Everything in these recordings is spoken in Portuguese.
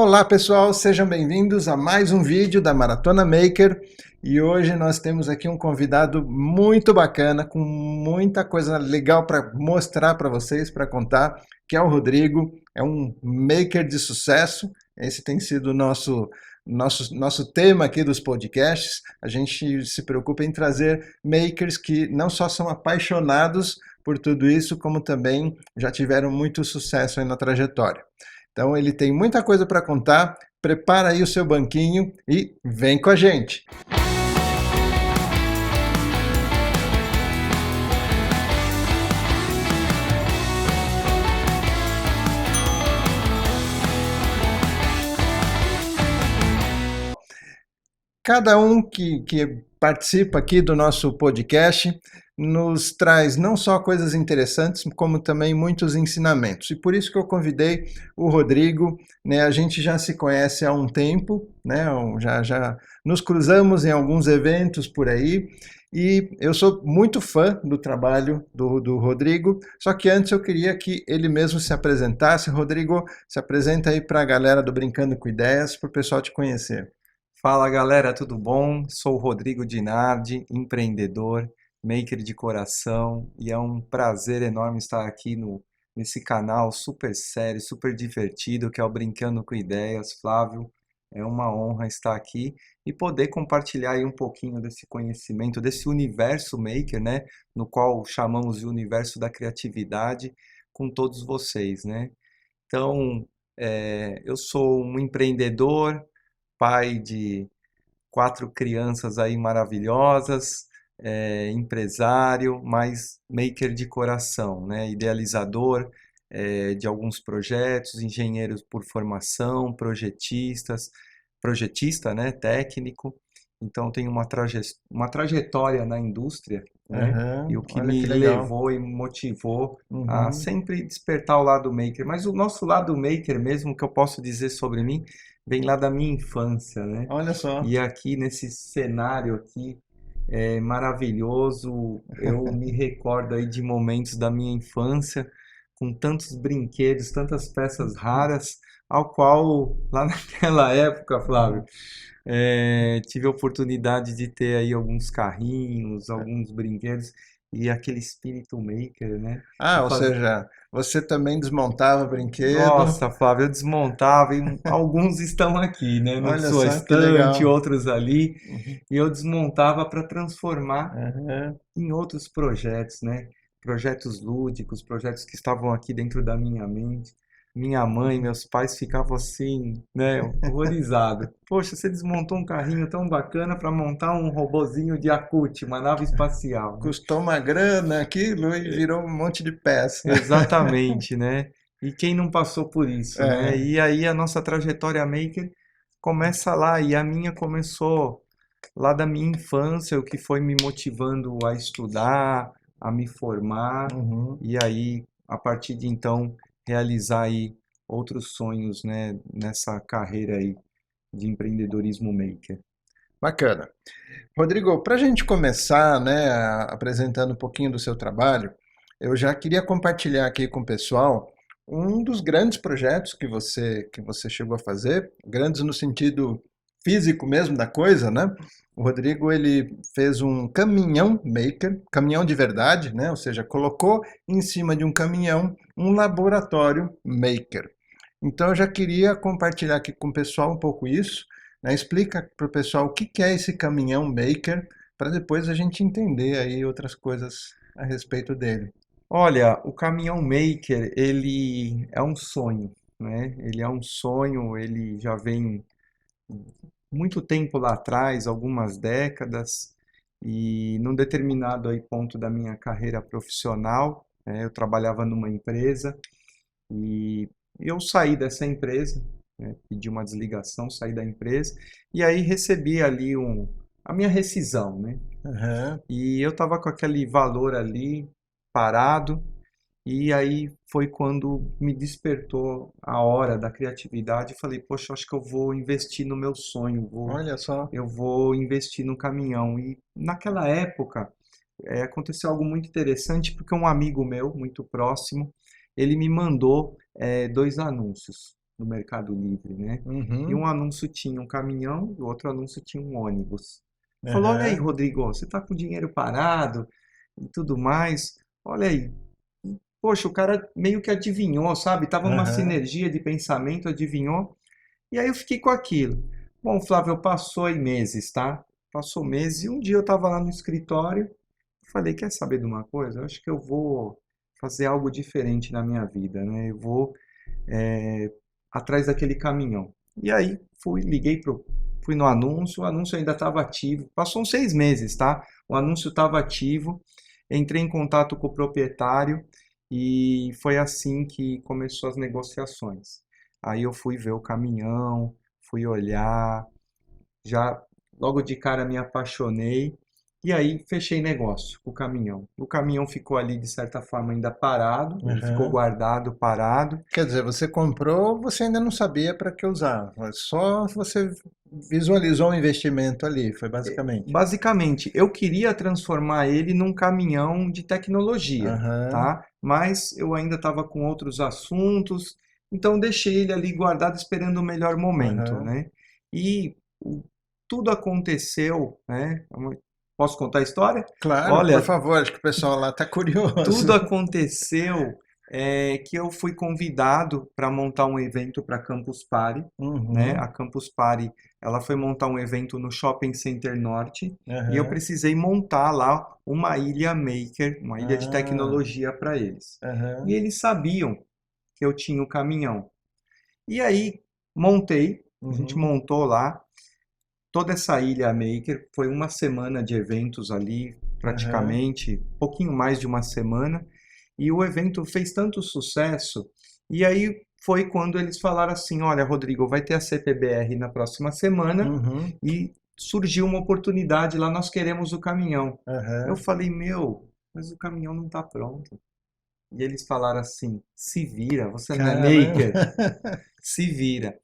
Olá pessoal, sejam bem-vindos a mais um vídeo da Maratona Maker e hoje nós temos aqui um convidado muito bacana, com muita coisa legal para mostrar para vocês, para contar, que é o Rodrigo, é um maker de sucesso. Esse tem sido o nosso tema aqui dos podcasts. A gente se preocupa em trazer makers que não só são apaixonados por tudo isso, como também já tiveram muito sucesso aí na trajetória. Então ele tem muita coisa para contar, prepara aí o seu banquinho e vem com a gente! Cada um que participa aqui do nosso podcast nos traz não só coisas interessantes, como também muitos ensinamentos. E por isso que eu convidei o Rodrigo, né? A gente já se conhece há um tempo, né? Já nos cruzamos em alguns eventos por aí, e eu sou muito fã do trabalho do Rodrigo, só que antes eu queria que ele mesmo se apresentasse. Rodrigo, se apresenta aí para a galera do Brincando com Ideias, para o pessoal te conhecer. Fala galera, tudo bom? Sou o Rodrigo Dinardi, empreendedor, maker de coração, e é um prazer enorme estar aqui nesse canal super sério, super divertido, que é o Brincando com Ideias. Flávio, é uma honra estar aqui e poder compartilhar aí um pouquinho desse conhecimento, desse universo maker, né? No qual chamamos de universo da criatividade, com todos vocês, né? Então, eu sou um empreendedor, pai de 4 crianças aí maravilhosas, empresário, mas maker de coração, né? Idealizador, de alguns projetos, engenheiro por formação, projetista, né? Técnico. Então tenho uma trajetória na indústria, né? E Aham, o que olha me que legal. levou e me motivou a Uhum. sempre despertar o lado maker. Mas o nosso lado maker mesmo, que eu posso dizer sobre mim, vem lá da minha infância, né? Olha só. E aqui nesse cenário aqui maravilhoso, eu me recordo aí de momentos da minha infância com tantos brinquedos, tantas peças raras, ao qual lá naquela época, Flávio, tive a oportunidade de ter aí alguns carrinhos, alguns brinquedos e aquele espírito maker, né? De Ou fazer. seja, você também desmontava brinquedo. Nossa, Flávio, eu desmontava e alguns estão aqui, né, na Olha sua só que estante, legal. outros ali, Uhum. e eu desmontava para transformar Aham. em outros projetos, né? Projetos lúdicos, projetos que estavam aqui dentro da minha mente. Minha mãe, Uhum. meus pais ficavam assim, né, horrorizados. Poxa, você desmontou um carrinho tão bacana para montar um robozinho de Yakut, uma nave espacial, né? Custou uma grana aquilo e virou um monte de peça. Exatamente, né? E quem não passou por isso, né? É. E aí a nossa trajetória maker começa lá, e a minha começou lá da minha infância, o que foi me motivando a estudar, a me formar, Uhum. e aí, a partir de então, realizar aí outros sonhos, né, nessa carreira aí de empreendedorismo maker. Bacana. Rodrigo, para a gente começar, né, apresentando um pouquinho do seu trabalho, eu já queria compartilhar aqui com o pessoal um dos grandes projetos que você chegou a fazer, grandes no sentido físico mesmo da coisa, né? O Rodrigo, ele fez um caminhão maker, caminhão de verdade, né? Ou seja, colocou em cima de um caminhão um laboratório maker. Então eu já queria compartilhar aqui com o pessoal um pouco isso, né? Explica para o pessoal o que que é esse caminhão maker, para depois a gente entender aí outras coisas a respeito dele. Olha, o caminhão maker, ele é um sonho, né? Ele é um sonho, ele já vem muito tempo lá atrás, algumas décadas, e num determinado aí ponto da minha carreira profissional, eu trabalhava numa empresa e eu saí dessa empresa, né, pedi uma desligação, saí da empresa e aí recebi ali a minha rescisão, né? Aham. E eu estava com aquele valor ali parado, e aí foi quando me despertou a hora da criatividade. Eu falei, poxa, acho que eu vou investir no meu sonho, Olha só. eu vou investir no caminhão. E naquela época aconteceu algo muito interessante, porque um amigo meu, muito próximo, ele me mandou 2 anúncios. no Mercado Livre, né? E um Uhum. anúncio tinha um caminhão e o outro anúncio tinha um ônibus. Falou, olha aí, Aham. Rodrigo, você tá com dinheiro parado e tudo mais. Olha aí. Poxa, o cara meio que adivinhou, sabe? Tava uma Aham. sinergia de pensamento, adivinhou. E aí eu fiquei com aquilo. Bom, Flávio, passou aí meses, tá? Passou meses e um dia eu tava lá no escritório, falei, quer saber de uma coisa? Eu acho que eu vou fazer algo diferente na minha vida, né? Eu vou é, atrás daquele caminhão. E aí fui no anúncio, o anúncio ainda estava ativo. Passou uns 6 meses, tá? O anúncio estava ativo. Entrei em contato com o proprietário e foi assim que começou as negociações. Aí eu fui ver o caminhão, fui olhar, já logo de cara me apaixonei e aí fechei negócio com o caminhão. O caminhão ficou ali de certa forma ainda parado, ele ficou Aham. guardado, parado. Quer dizer, você comprou, você ainda não sabia para que usar, mas só você visualizou o investimento ali, foi basicamente. Basicamente, eu queria transformar ele num caminhão de tecnologia, Aham. tá? Mas eu ainda estava com outros assuntos, então deixei ele ali guardado esperando o melhor momento, Aham. né? E tudo aconteceu, né? Posso contar a história? Claro, por Olha, favor, acho que o pessoal lá está curioso. tudo aconteceu que eu fui convidado para montar um evento para a Campus Party, né? A Uhum. Campus Party, ela foi montar um evento no Shopping Center Norte e eu Aham. precisei montar lá uma ilha maker, uma ilha de Ah. tecnologia para eles. E Aham. eles sabiam que eu tinha o caminhão. E aí montei, a gente Uhum. montou lá toda essa ilha maker, foi uma semana de eventos ali, Aham. praticamente, pouquinho mais de uma semana. E o evento fez tanto sucesso, e aí foi quando eles falaram assim: Olha, Rodrigo, vai ter a CPBR na próxima semana Uhum. e surgiu uma oportunidade lá, nós queremos o caminhão. Eu Aham. falei: Meu, mas o caminhão não está pronto. E eles falaram assim: Se vira, você não é Caramba. maker? Se vira.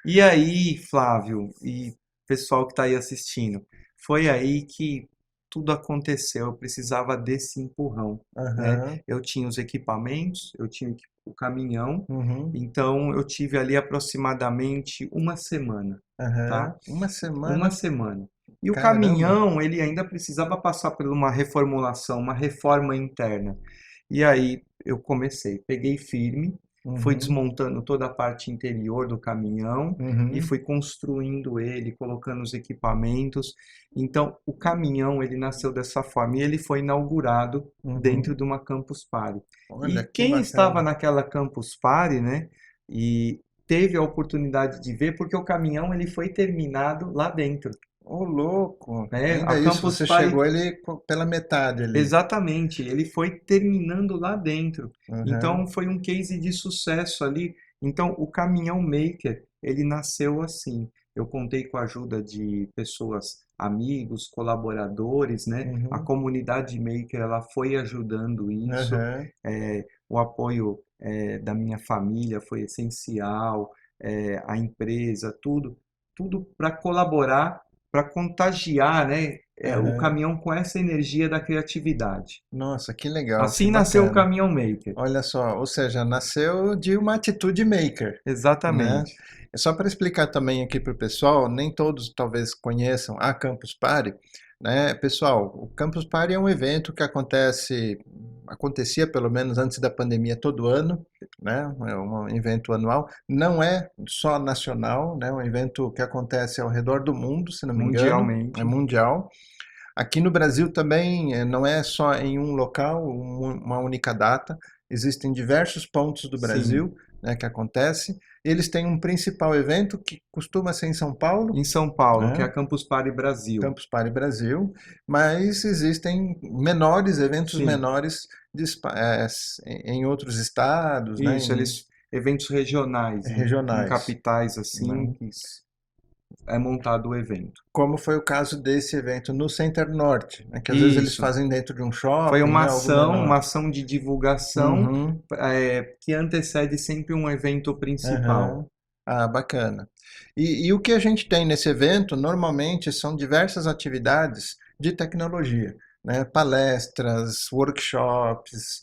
E aí, Flávio e pessoal que está aí assistindo, foi aí que tudo aconteceu. Eu precisava desse empurrão, né? Aham. Eu tinha os equipamentos, eu tinha o caminhão, Uhum. então eu tive ali aproximadamente uma semana, tá? Aham. Uma Uma semana. semana. E o Caramba. caminhão, ele ainda precisava passar por uma reformulação, uma reforma interna. E aí eu comecei, peguei firme, fui Uhum. desmontando toda a parte interior do caminhão e Uhum. fui construindo ele, colocando os equipamentos. Então, o caminhão, ele nasceu dessa forma e ele foi inaugurado dentro Uhum. de uma Campus Party. Olha E que quem estava bacana. naquela Campus Party, né, e teve a oportunidade de ver, porque o caminhão ele foi terminado lá dentro, Ô, louco. né? A Ainda isso, Campus você Party, chegou ele pela metade ali. exatamente, ele foi terminando lá dentro. Então Aham. foi um case de sucesso ali. Então o caminhão maker, ele nasceu assim. Eu contei com a ajuda de pessoas, amigos, colaboradores, né? A Uhum. comunidade maker, ela foi ajudando isso. Aham. O apoio da minha família foi essencial, a empresa, tudo para colaborar, para contagiar, né, o Aham. caminhão com essa energia da criatividade. Nossa, que legal, que Assim nasceu o bacana. Caminhão Maker. Olha só, ou seja, nasceu de uma atitude maker, né? Exatamente. É só para explicar também aqui para o pessoal, nem todos talvez conheçam a Campus Party, né? Pessoal, o Campus Party é um evento que acontecia pelo menos antes da pandemia todo ano, né? É um evento anual, não é só nacional, né? É um evento que acontece ao redor do mundo, se não me engano, é Mundialmente. mundial. Aqui no Brasil também não é só em um local, uma única data, existem diversos pontos do Sim. Brasil, né, que acontece. Eles têm um principal evento que costuma ser em São Paulo, Em São Paulo, que é né, a Campus Party Brasil. Campus Party Brasil, mas existem menores, eventos Sim. menores em outros estados, né, Isso, eles eventos regionais em regionais, capitais assim, né. que é montado o evento. Como foi o caso desse evento no Center Norte, né, que às vezes eles Isso. fazem dentro de um Foi shopping, né, algo uma menor. ação de divulgação Uhum. que antecede sempre um evento principal. Aham. Ah, bacana. E o que a gente tem nesse evento, normalmente, são diversas atividades de tecnologia, né? Palestras, workshops,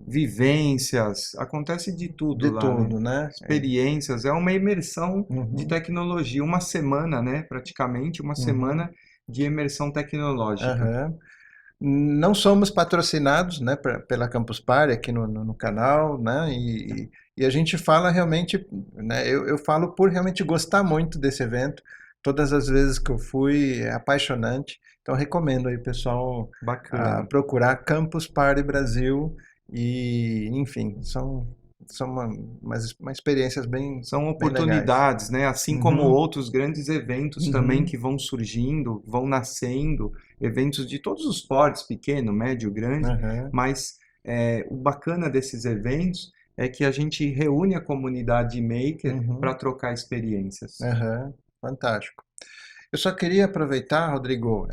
Vivências, acontece de tudo de lá, né? tudo, né? Experiências, é uma imersão de Uhum, tecnologia, uma semana, né? Praticamente uma uhum, semana de imersão tecnológica. aham. Não somos patrocinados, né, pela Campus Party aqui no canal, né, e a gente fala realmente, né, eu falo por realmente gostar muito desse evento. Todas as vezes que eu fui é apaixonante. Então recomendo aí pessoal a Bacana. procurar Campus Party Brasil e, enfim, são umas experiências São bem legais. oportunidades, né? Assim como Uhum, outros grandes eventos também uhum, que vão surgindo, vão nascendo, eventos de todos os portes, pequeno, médio, grande, aham, mas o bacana desses eventos é que a gente reúne a comunidade maker para uhum, trocar experiências. aham, fantástico. Eu só queria aproveitar, Rodrigo,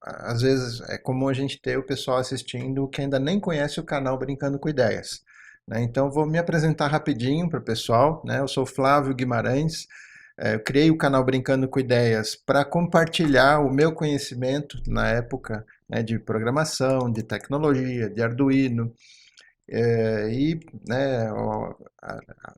às vezes é comum a gente ter o pessoal assistindo que ainda nem conhece o canal Brincando com Ideias, né? Então vou me apresentar rapidinho para o pessoal, né? Eu sou Flávio Guimarães, eu criei o canal Brincando com Ideias para compartilhar o meu conhecimento na época, né, de programação, de tecnologia, de Arduino, e, né,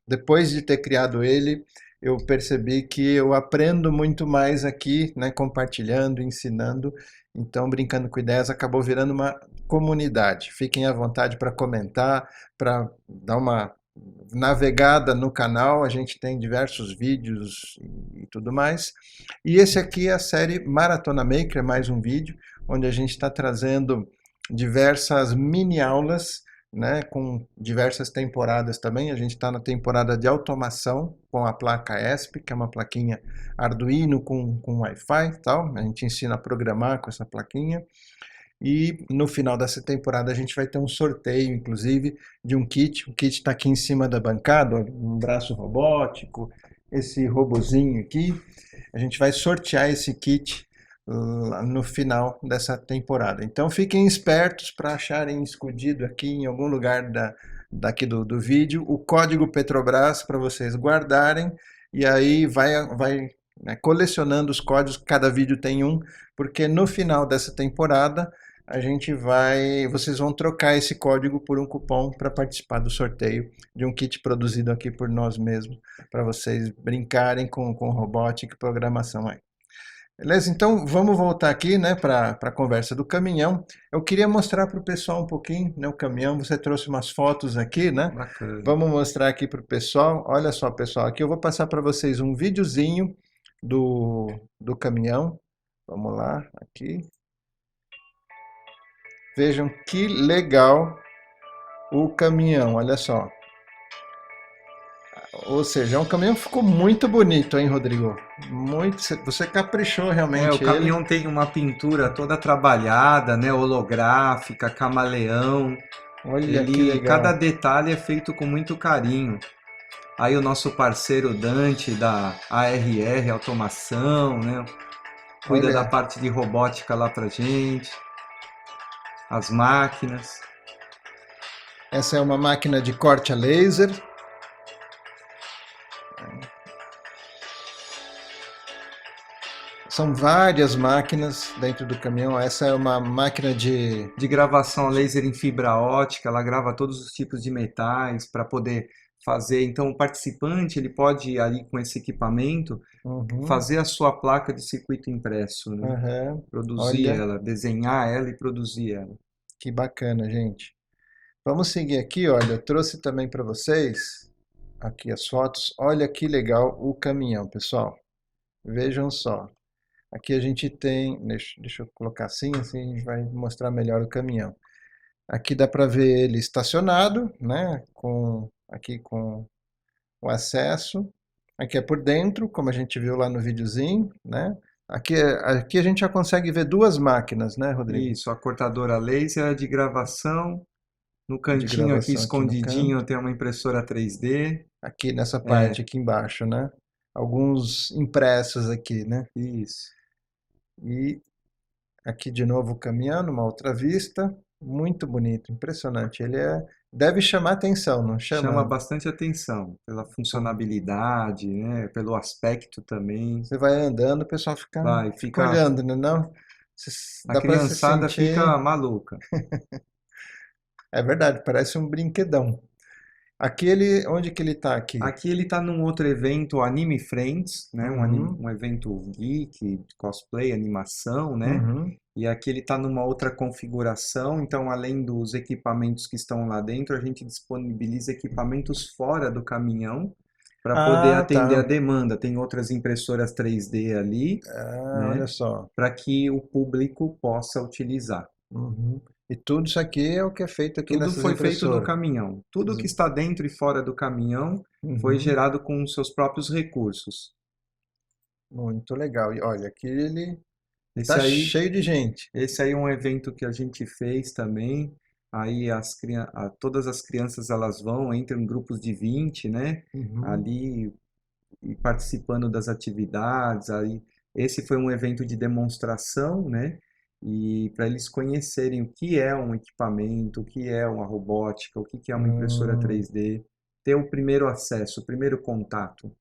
depois de ter criado ele, eu percebi que eu aprendo muito mais aqui, né, compartilhando, ensinando. Então, Brincando com Ideias acabou virando uma comunidade. Fiquem à vontade para comentar, para dar uma navegada no canal. A gente tem diversos vídeos e tudo mais. E esse aqui é a série Maratona Maker, é mais um vídeo, onde a gente está trazendo diversas mini aulas, né, com diversas temporadas também. A gente está na temporada de automação com a placa ESP, que é uma plaquinha Arduino com Wi-Fi e tal. A gente ensina a programar com essa plaquinha. E no final dessa temporada a gente vai ter um sorteio, inclusive, de um kit. O kit está aqui em cima da bancada, um braço robótico, esse robozinho aqui. A gente vai sortear esse kit lá no final dessa temporada. Então fiquem espertos para acharem escondido aqui em algum lugar daqui do vídeo o código Petrobras para vocês guardarem e aí vai, né, colecionando os códigos, cada vídeo tem um, porque no final dessa temporada vocês vão trocar esse código por um cupom para participar do sorteio de um kit produzido aqui por nós mesmos, para vocês brincarem com robótica e programação aí. Beleza? Então vamos voltar aqui, né, para a conversa do caminhão. Eu queria mostrar para o pessoal um pouquinho, né, o caminhão. Você trouxe umas fotos aqui, né? Bacana. Vamos mostrar aqui para o pessoal. Olha só, pessoal, aqui eu vou passar para vocês um videozinho do caminhão. Vamos lá, aqui. Vejam que legal o caminhão, olha só. Ou seja, é um caminhão que ficou muito bonito, hein, Rodrigo? Muito, você caprichou O realmente ele. caminhão tem uma pintura toda trabalhada, né? Holográfica, camaleão. Olha que Ele, cada legal. detalhe é feito com muito carinho. Aí o nosso parceiro Dante da ARR Automação, né? Cuida da Olha, parte de robótica lá pra gente, as máquinas. essa é uma máquina de corte a laser. São várias máquinas dentro do caminhão. Essa é uma máquina de. De gravação a laser em fibra ótica, ela grava todos os tipos de metais para poder fazer. Então, o participante ele pode ali com esse equipamento Uhum, fazer a sua placa de circuito impresso, né? aham. Produzir Olha, ela, desenhar ela e produzir ela. que bacana, gente. Vamos seguir aqui, olha. Eu trouxe também para vocês aqui as fotos. Olha que legal o caminhão, pessoal. Vejam só. Aqui a gente tem. Deixa eu colocar assim a gente vai mostrar melhor o caminhão. Aqui dá para ver ele estacionado, né? Aqui com o acesso. Aqui é por dentro, como a gente viu lá no videozinho, né? Aqui a gente já consegue ver duas máquinas, né, Rodrigo? Isso, a cortadora laser de gravação. No De cantinho aqui gravação aqui no escondidinho canto. tem uma impressora 3D. Aqui nessa parte É, aqui embaixo, né? Alguns impressos aqui, né? isso. E aqui de novo o caminhão, numa outra vista. Muito bonito, impressionante. Deve chamar atenção, não Chama chama? bastante atenção pela funcionabilidade, né? Pelo aspecto também. Você vai andando, o pessoal Vai, fica fica, olhando, né? Não? a Dá para se criançada sentir. fica maluca. É verdade, parece um brinquedão. Aquele, onde que ele tá aqui? Aqui ele está num outro evento, Anime Friends, né? Uhum, Um evento geek, cosplay, animação, né? uhum. E aqui ele está numa outra configuração, então além dos equipamentos que estão lá dentro, a gente disponibiliza equipamentos fora do caminhão para poder Ah, atender a tá. demanda. Tem outras impressoras 3D ali, Ah, olha né? só. Para que o público possa utilizar. Uhum. E tudo isso aqui é o que é feito aqui Tudo nessas foi feito no impressoras. caminhão. Tudo que está dentro e fora do caminhão foi Uhum. gerado com os seus próprios recursos. Muito legal. E olha, aqui ele Esse tá aí, cheio de gente. esse aí é um evento que a gente fez também. Aí todas as crianças elas vão, entram em grupos de 20, né? Uhum. Ali e participando das atividades. Aí esse foi um evento de demonstração, né? E para eles conhecerem o que é um equipamento, o que é uma robótica, o que que é uma impressora Hum. 3D, ter o primeiro acesso, o primeiro contato.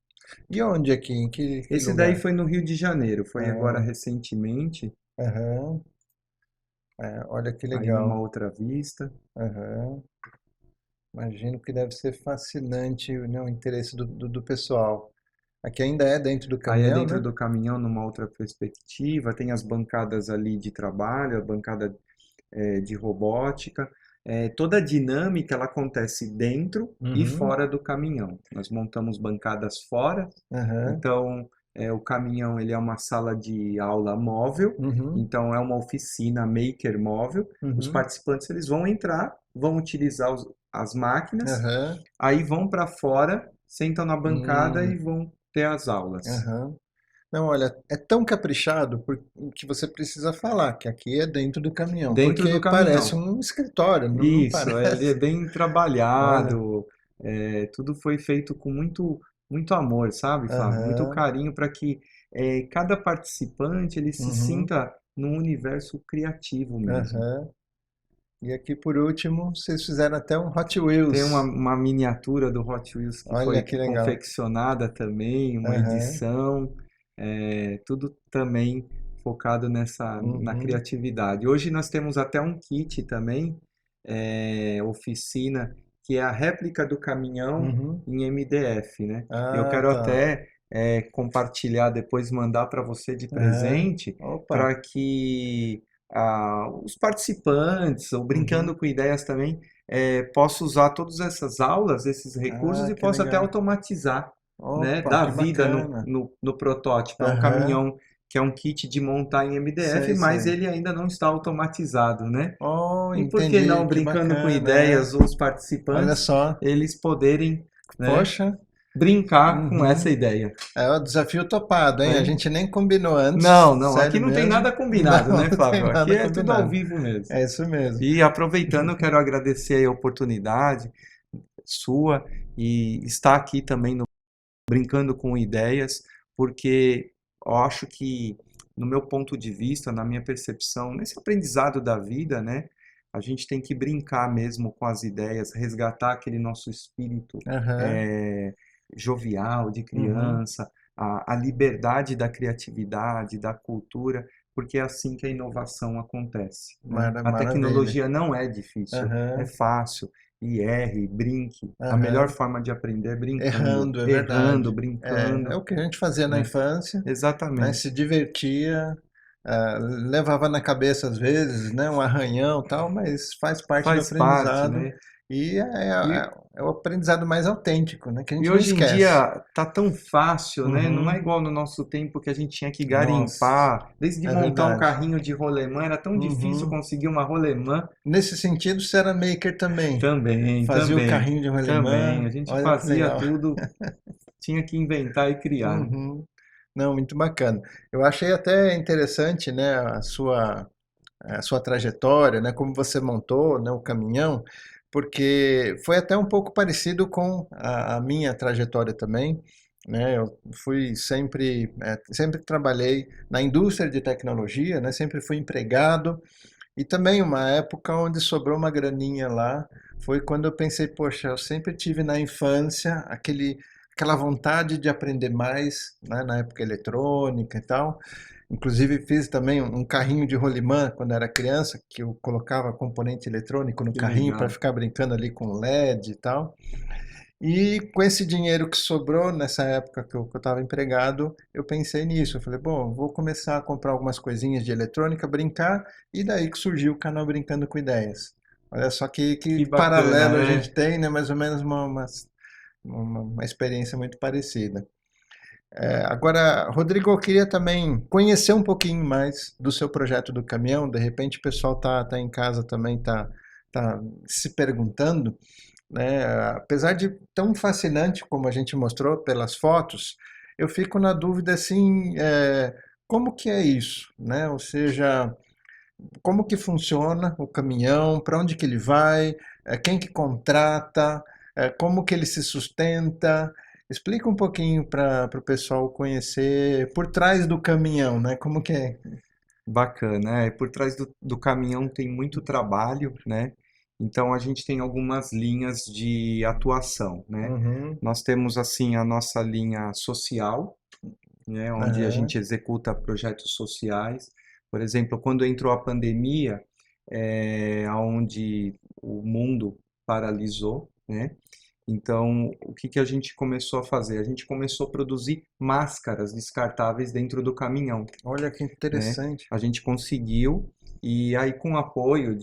E onde aqui? Em que Esse daí lugar? foi no Rio de Janeiro, foi agora Ah, recentemente, aham. É, olha que aí numa legal. outra vista. Aham. Imagino que deve ser fascinante, né, o interesse do pessoal. Aqui ainda é dentro do Aí é caminhão, dentro né? do caminhão, numa outra perspectiva, tem as bancadas ali de trabalho, a bancada de robótica. Toda a dinâmica ela acontece dentro e Uhum. fora do caminhão. Nós montamos bancadas fora, Aham. então o caminhão ele é uma sala de aula móvel, Uhum. então é uma oficina maker móvel. Os Uhum. participantes eles vão entrar, vão utilizar as máquinas, Aham. aí vão para fora, sentam na bancada e Hum. vão ter as aulas. Aham. Não, olha, é tão caprichado que você precisa falar que aqui é dentro do caminhão, Dentro do porque parece caminhão. um escritório, não Isso, ele é parece? bem Olha. trabalhado, tudo foi feito com muito amor, sabe, Flávio? Muito Aham. carinho para que cada participante ele se Uhum. sinta num universo criativo mesmo. Aham. E aqui por último, vocês fizeram até um Hot Tem Wheels. uma miniatura do Hot Wheels que Olha foi que legal. confeccionada também, uma Aham. edição, tudo também focado na Uhum. criatividade. Hoje nós temos até um kit também, oficina, que é a réplica do caminhão Uhum. em MDF, né? Eu Ah, quero tá. até compartilhar, depois mandar para você de Aham. presente, Opa. para que os participantes, ou brincando Uhum. com ideias também, posso usar todas essas aulas, esses recursos Ah, e que posso até legal. automatizar, né? Opa, Dar que vida bacana. no protótipo. É um Aham. caminhão que é um kit de montar em MDF, Sei, mas sei. ele ainda não está automatizado, né? Oh, E por que entendi. não, Que brincando com bacana, é. ideias, os Olha participantes, só. eles poderem, né, Poxa. brincar com essa Uhum. ideia, É o desafio topado, hein? A né? gente nem combinou antes, Não, não, aqui sério não tem mesmo. nada combinado, Não, né, não tem Flávio? Aqui nada é tudo ao combinado. vivo mesmo. É isso mesmo. E aproveitando, eu quero agradecer aí a oportunidade sua e estar aqui também no Brincando com Ideias, porque eu acho que, no meu ponto de vista, na minha percepção, nesse aprendizado da vida, né, a gente tem que brincar mesmo com as ideias, resgatar aquele nosso espírito Aham. eh, jovial de Uhum. criança, a liberdade da criatividade, da cultura, porque é assim que a inovação acontece, né? A Maravilha. tecnologia não é difícil, é Aham. fácil. E erre, brinque. A melhor Aham. forma de aprender é brincando, Errando, é errando, verdade. É brincando, o que a gente fazia na né? infância, né? Se Exatamente. divertia, levava na cabeça às vezes, né? Um arranhão e tal, mas faz parte do Faz parte, aprendizado né? e E, é o aprendizado mais autêntico, né? Que a e gente não hoje em esquece. dia tá tão fácil, né? Não é Uhum. igual no nosso tempo que a gente tinha que Nossa, garimpar. Desde é montar um verdade. carrinho de rolemã, era tão difícil Uhum. conseguir uma rolemã. Nesse sentido, você era maker também. Também, Fazia o também, carrinho de também. rolimã. A gente Olha que fazia legal. tudo, tinha que inventar e criar. Uhum. Não, muito bacana. Eu achei até interessante, né, a sua trajetória, né, como você montou, né, o caminhão, porque foi até um pouco parecido com a minha trajetória também, né? Eu fui sempre, sempre trabalhei na indústria de tecnologia, né? Sempre fui empregado e também uma época onde sobrou uma graninha lá, foi quando eu pensei, poxa, eu sempre tive na infância aquela vontade de aprender mais, né, na época eletrônica e tal. Inclusive fiz também um carrinho de rolimã quando era criança, que eu colocava componente eletrônico no Que carrinho para legal. ficar brincando ali com LED e tal. E com esse dinheiro que sobrou nessa época que eu estava empregado, eu pensei nisso. Eu falei, bom, vou começar a comprar algumas coisinhas de eletrônica, brincar, e daí que surgiu o canal Brincando com Ideias. Olha só que Que bacana, paralelo a gente é. tem, né? Mais ou menos uma experiência muito parecida. Agora, Rodrigo, eu queria também conhecer um pouquinho mais do seu projeto do caminhão. De repente, o pessoal tá em casa também, tá se perguntando, né? Apesar de tão fascinante como a gente mostrou pelas fotos, eu fico na dúvida assim, como que é isso, né? Ou seja, como que funciona o caminhão, para onde que ele vai, quem que contrata, como que ele se sustenta. Explica um pouquinho para o pessoal conhecer por trás do caminhão, né? Como que é? Bacana. É, por trás do caminhão tem muito trabalho, né? Então a gente tem algumas linhas de atuação, né? Uhum, Nós temos assim a nossa linha social, né? Onde a aham, gente executa projetos sociais. Por exemplo, quando entrou a pandemia, onde o mundo paralisou, né? Então, o que que a gente começou a fazer? A gente começou a produzir máscaras descartáveis dentro do caminhão, olha que né? interessante. A gente conseguiu, e aí com o apoio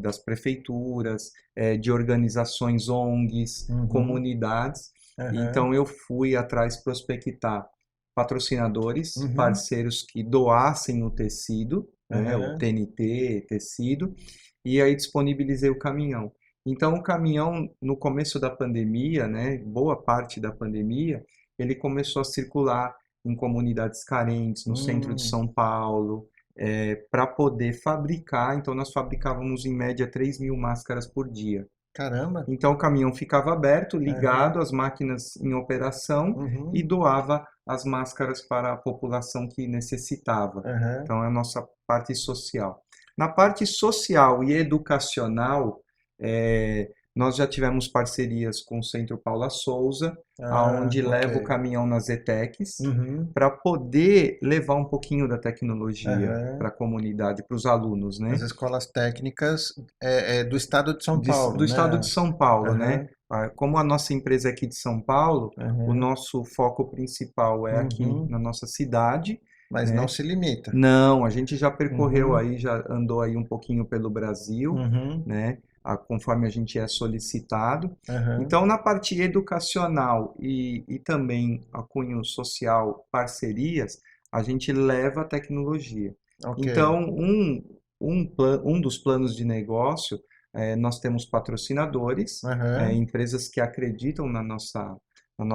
das prefeituras, de organizações ONGs, Uhum, comunidades, aham, então eu fui atrás prospectar patrocinadores, uhum, parceiros que doassem o tecido, né, o aham, TNT, tecido, e aí disponibilizei o caminhão. Então o caminhão, no começo da pandemia, né, boa parte da pandemia, ele começou a circular em comunidades carentes, no centro de hum, São Paulo, para poder fabricar. Então, nós fabricávamos em média 3.000 máscaras por dia. caramba, Então, o caminhão ficava aberto, aham, ligado, as máquinas em operação e uhum, doava as máscaras para a população que necessitava. aham, Então, é a nossa parte social. Na parte social e educacional, nós já tivemos parcerias com o Centro Paula Souza, ah, aonde ok, leva o caminhão nas ETECs, uhum, para poder levar um pouquinho da tecnologia para aham. a comunidade, para os alunos, As né? escolas técnicas é do estado de São Do Paulo, estado de né? São Paulo, né? Aham, Como a nossa empresa é aqui de São Paulo, o aham, nosso foco principal é aqui uhum. na nossa cidade, Mas não né? se limita. Não, a gente já percorreu Uhum, aí, já andou aí um pouquinho pelo Brasil, uhum, né? Conforme a gente é solicitado. aham, Então, na parte educacional e também a cunho social, parcerias, a gente leva a tecnologia. ok. Então, um dos planos de negócio, nós temos patrocinadores, Aham, empresas que acreditam na nossa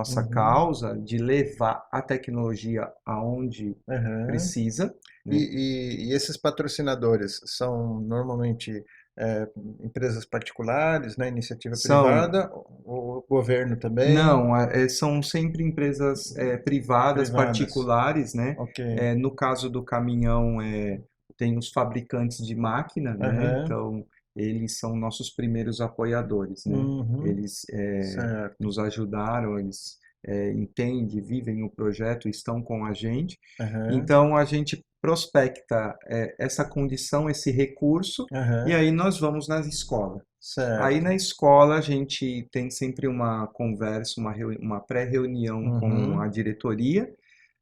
uhum, causa de levar a tecnologia aonde aham. precisa, E, né? e esses patrocinadores são normalmente é, empresas particulares, né? Iniciativa São, privada, ou o governo também, não, são sempre empresas privadas, privadas. particulares, né? Ok. No caso do caminhão, tem os fabricantes de máquina, né? Aham, Então, eles são nossos primeiros apoiadores, né? uhum, Eles certo. nos ajudaram, eles entendem, vivem o projeto, estão com a gente. Aham, Então, a gente prospecta essa condição, esse recurso, e aham, aí nós vamos na escola. Aí certo. na escola a gente tem sempre uma conversa, uma pré-reunião com a Uhum. diretoria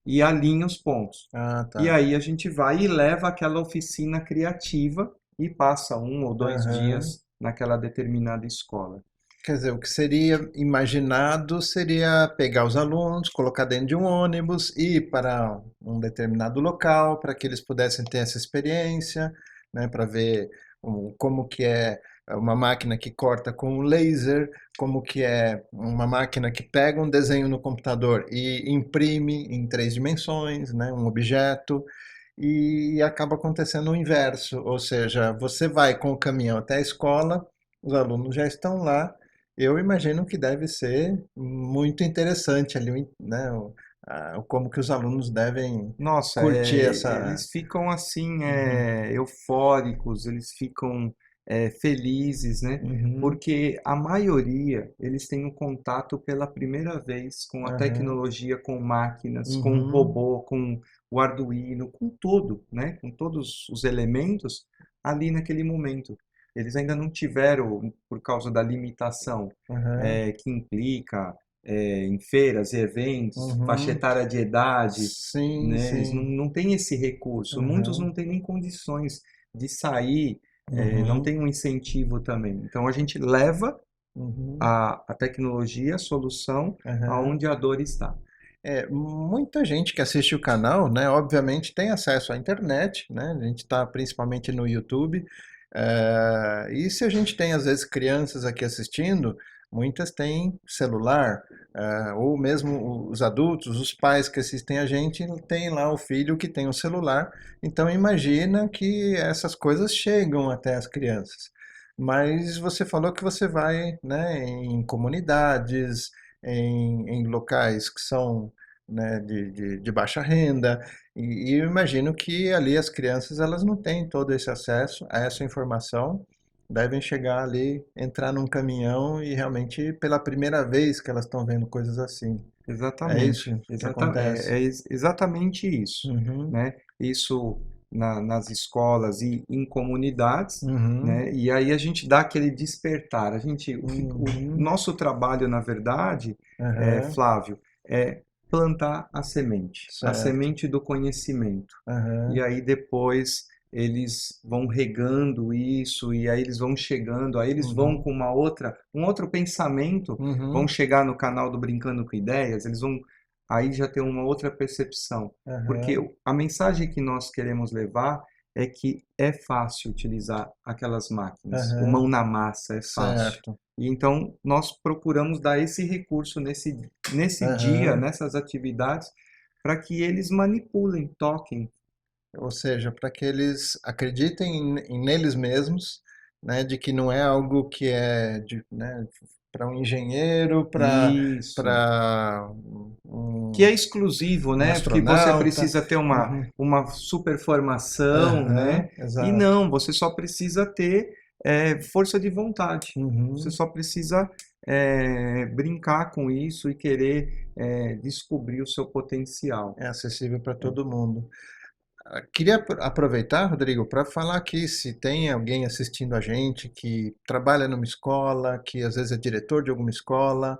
e alinha os pontos. Ah, E tá. aí a gente vai e leva aquela oficina criativa e passa 1 ou 2 dias Aham. naquela determinada escola. Quer dizer, o que seria imaginado seria pegar os alunos, colocar dentro de um ônibus, ir para um determinado local para que eles pudessem ter essa experiência, né, para ver como que é uma máquina que corta com um laser, como que é uma máquina que pega um desenho no computador e imprime em 3 dimensões, né, um objeto, e acaba acontecendo o inverso, ou seja, você vai com o caminhão até a escola, os alunos já estão lá. Eu imagino que deve ser muito interessante ali, né, como que os alunos devem Nossa, curtir essa. eles ficam assim, Uhum, eufóricos, eles ficam felizes, né? Uhum. Porque a maioria, eles têm um contato pela primeira vez com a Aham. tecnologia, com máquinas, com o Uhum. robô, com o Arduino, com tudo, né? Com todos os elementos ali naquele momento. Eles ainda não tiveram, por causa da limitação Aham. que implica em feiras e eventos, faixa Uhum. etária de idade, Sim, né? Eles sim. não têm esse recurso. Muitos Aham. não têm nem condições de sair, não Uhum. tem um incentivo também. Então a gente leva Uhum. a tecnologia, a solução, Aham. aonde a dor está. Muita gente que assiste o canal, né, obviamente tem acesso à internet, né, a gente está principalmente no YouTube, e se a gente tem às vezes crianças aqui assistindo, muitas têm celular, ou mesmo os adultos, os pais que assistem a gente, tem lá o filho que tem um celular, então imagina que essas coisas chegam até as crianças. Mas você falou que você vai, né, em comunidades, em locais que são, né, de baixa renda, e eu imagino que ali as crianças elas não têm todo esse acesso a essa informação, devem chegar ali, entrar num caminhão e realmente pela primeira vez que elas estão vendo coisas assim. É Exatamente, isso que acontece? exatamente isso, Uhum, né? Isso nas escolas e em comunidades, uhum, né? E aí a gente dá aquele despertar. O uhum, nosso trabalho, na verdade, aham, Flávio, é plantar a certo, semente do conhecimento. E aham, aí depois eles vão regando isso, e aí eles vão chegando, aí eles vão uhum, com um outro pensamento, vão uhum, chegar no canal do Brincando com Ideias, eles vão aí já ter uma outra percepção. Porque aham, a mensagem que nós queremos levar é que é fácil utilizar aquelas máquinas, o mão aham, na massa é fácil. certo, E então nós procuramos dar esse recurso nesse dia, aham. nessas atividades, para que eles manipulem, toquem. Ou seja, para que eles acreditem neles mesmos, né, de que não é algo que é de, né, para um engenheiro, Isso. para Que é um, exclusivo, um né? Que você astronauta. precisa ter Uhum. uma super formação, Aham, né? E exato. não, você só precisa ter força de vontade. Você Uhum. só precisa brincar com isso e querer descobrir o seu potencial. É acessível para todo mundo. Queria aproveitar, Rodrigo, para falar aqui se tem alguém assistindo a gente que trabalha numa escola, que às vezes é diretor de alguma escola,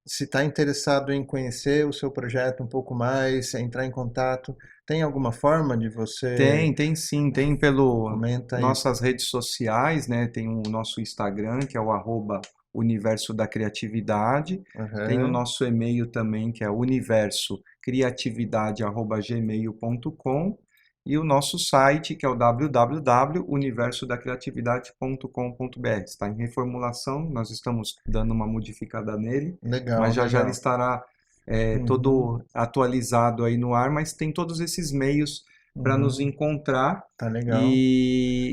se está interessado em conhecer o seu projeto um pouco mais, entrar em contato, tem alguma forma de você Tem sim, tem pelo comenta aí? nossas redes sociais, né? Tem o nosso Instagram, que é o @universo da criatividade. Tem o Aham. nosso e-mail também, que é universocriatividade@gmail.com e o nosso site, que é o www.universodacriatividade.com.br. Está em reformulação, nós estamos dando uma modificada nele, mas Legal, já já ele legal. estará Uhum, todo atualizado aí no ar, mas tem todos esses meios para nos uhum, encontrar tá legal.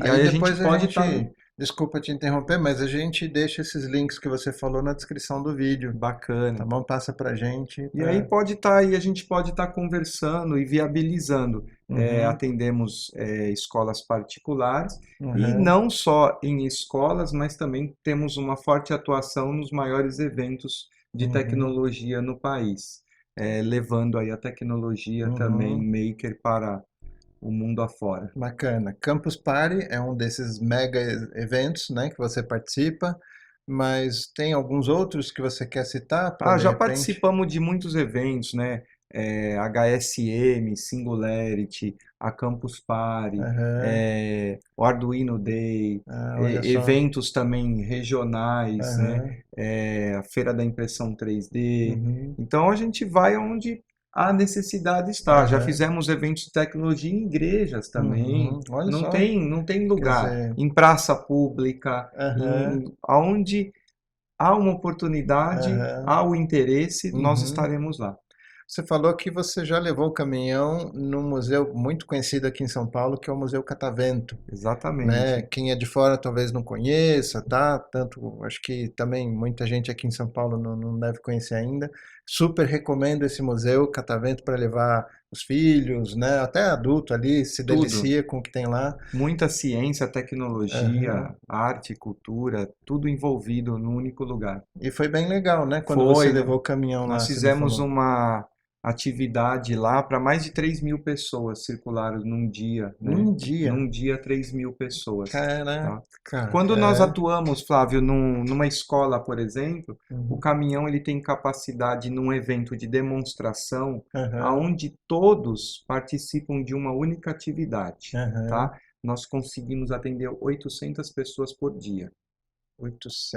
e Aí aí a gente depois a pode estar gente, desculpa te interromper, mas a gente deixa esses links que você falou na descrição do vídeo, tá bacana. bom? Passa pra gente, E aí para. pode estar aí, a gente pode estar conversando e viabilizando. Uhum, Atendemos escolas particulares e uhum, não só em escolas, mas também temos uma forte atuação nos maiores eventos de uhum, tecnologia no país, levando aí a tecnologia também uhum. maker para o mundo afora. Bacana. Campus Party é um desses mega eventos, né, que você participa, mas tem alguns outros que você quer citar para Ah, de já repente? participamos de muitos eventos, né? HSM, Singularity, a Campus Party, Aham. o Arduino Day, Ah, olha só. eventos também regionais, né? Aham. A Feira da Impressão 3D. Uhum. Então a gente vai onde a necessidade está. Já Aham. fizemos eventos de tecnologia em igrejas também. Uhum. Olha só. Não tem Quer lugar. dizer, Em praça pública, aham, aonde há uma oportunidade, aham. há o interesse, nós Uhum. estaremos lá. Você falou que você já levou o caminhão num museu muito conhecido aqui em São Paulo, que é o Museu Catavento, né? Exatamente. Quem é de fora talvez não conheça, tá? Tanto, acho que também muita gente aqui em São Paulo não deve conhecer ainda. Super recomendo esse museu, Catavento, para levar os filhos, né? Até adulto ali se Tudo. delicia com o que tem lá. Muita ciência, tecnologia, Aham. arte, cultura, tudo envolvido num único lugar. E foi bem legal, né? Quando você Foi, levou o caminhão lá, nós você me fizemos falou. uma atividade lá para mais de 3.000 pessoas circularam num dia, né? Num dia. Num dia, 3.000 pessoas, tá? Caraca, Quando nós é. atuamos, Flávio, numa escola, por exemplo, o Uhum. caminhão ele tem capacidade num evento de demonstração, Aham, aonde todos participam de uma única atividade, aham. tá? Nós conseguimos atender 800 pessoas por dia.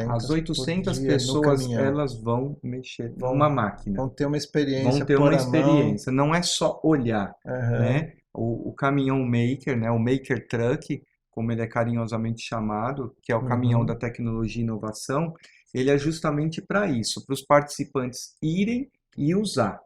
As 800 por 800 dia no pessoas, caminhão. elas vão mexer numa Vão, máquina, vão ter uma vão experiência ter uma por a mão. experiência. Não é só olhar, Aham. né? O caminhão maker, né? O maker truck, como ele é carinhosamente chamado, que é o caminhão da Uhum. tecnologia e inovação, ele é justamente para isso, para os participantes irem e usar,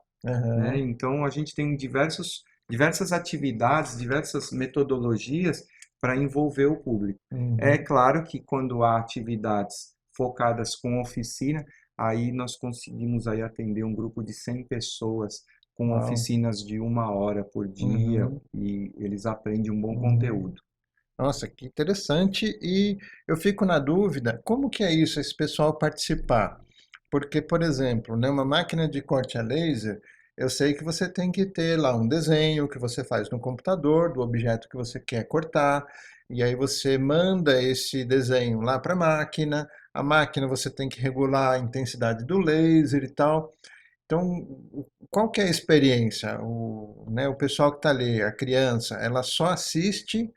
né? Aham. Então a gente tem diversas atividades, diversas metodologias para envolver o público. É Uhum. claro que quando há atividades focadas com oficina, aí nós conseguimos aí atender um grupo de 100 pessoas com Uau. oficinas de 1 hora por dia Uhum. e eles aprendem um bom Uhum. conteúdo. Nossa, que interessante. E eu fico na dúvida, como que é isso, esse pessoal participar? Porque, por exemplo, né, uma máquina de corte a laser, eu sei que você tem que ter lá um desenho que você faz no computador do objeto que você quer cortar, e aí você manda esse desenho lá para a máquina você tem que regular a intensidade do laser e tal. Então, qual que é a experiência? Né, o pessoal que está ali, a criança, ela só assiste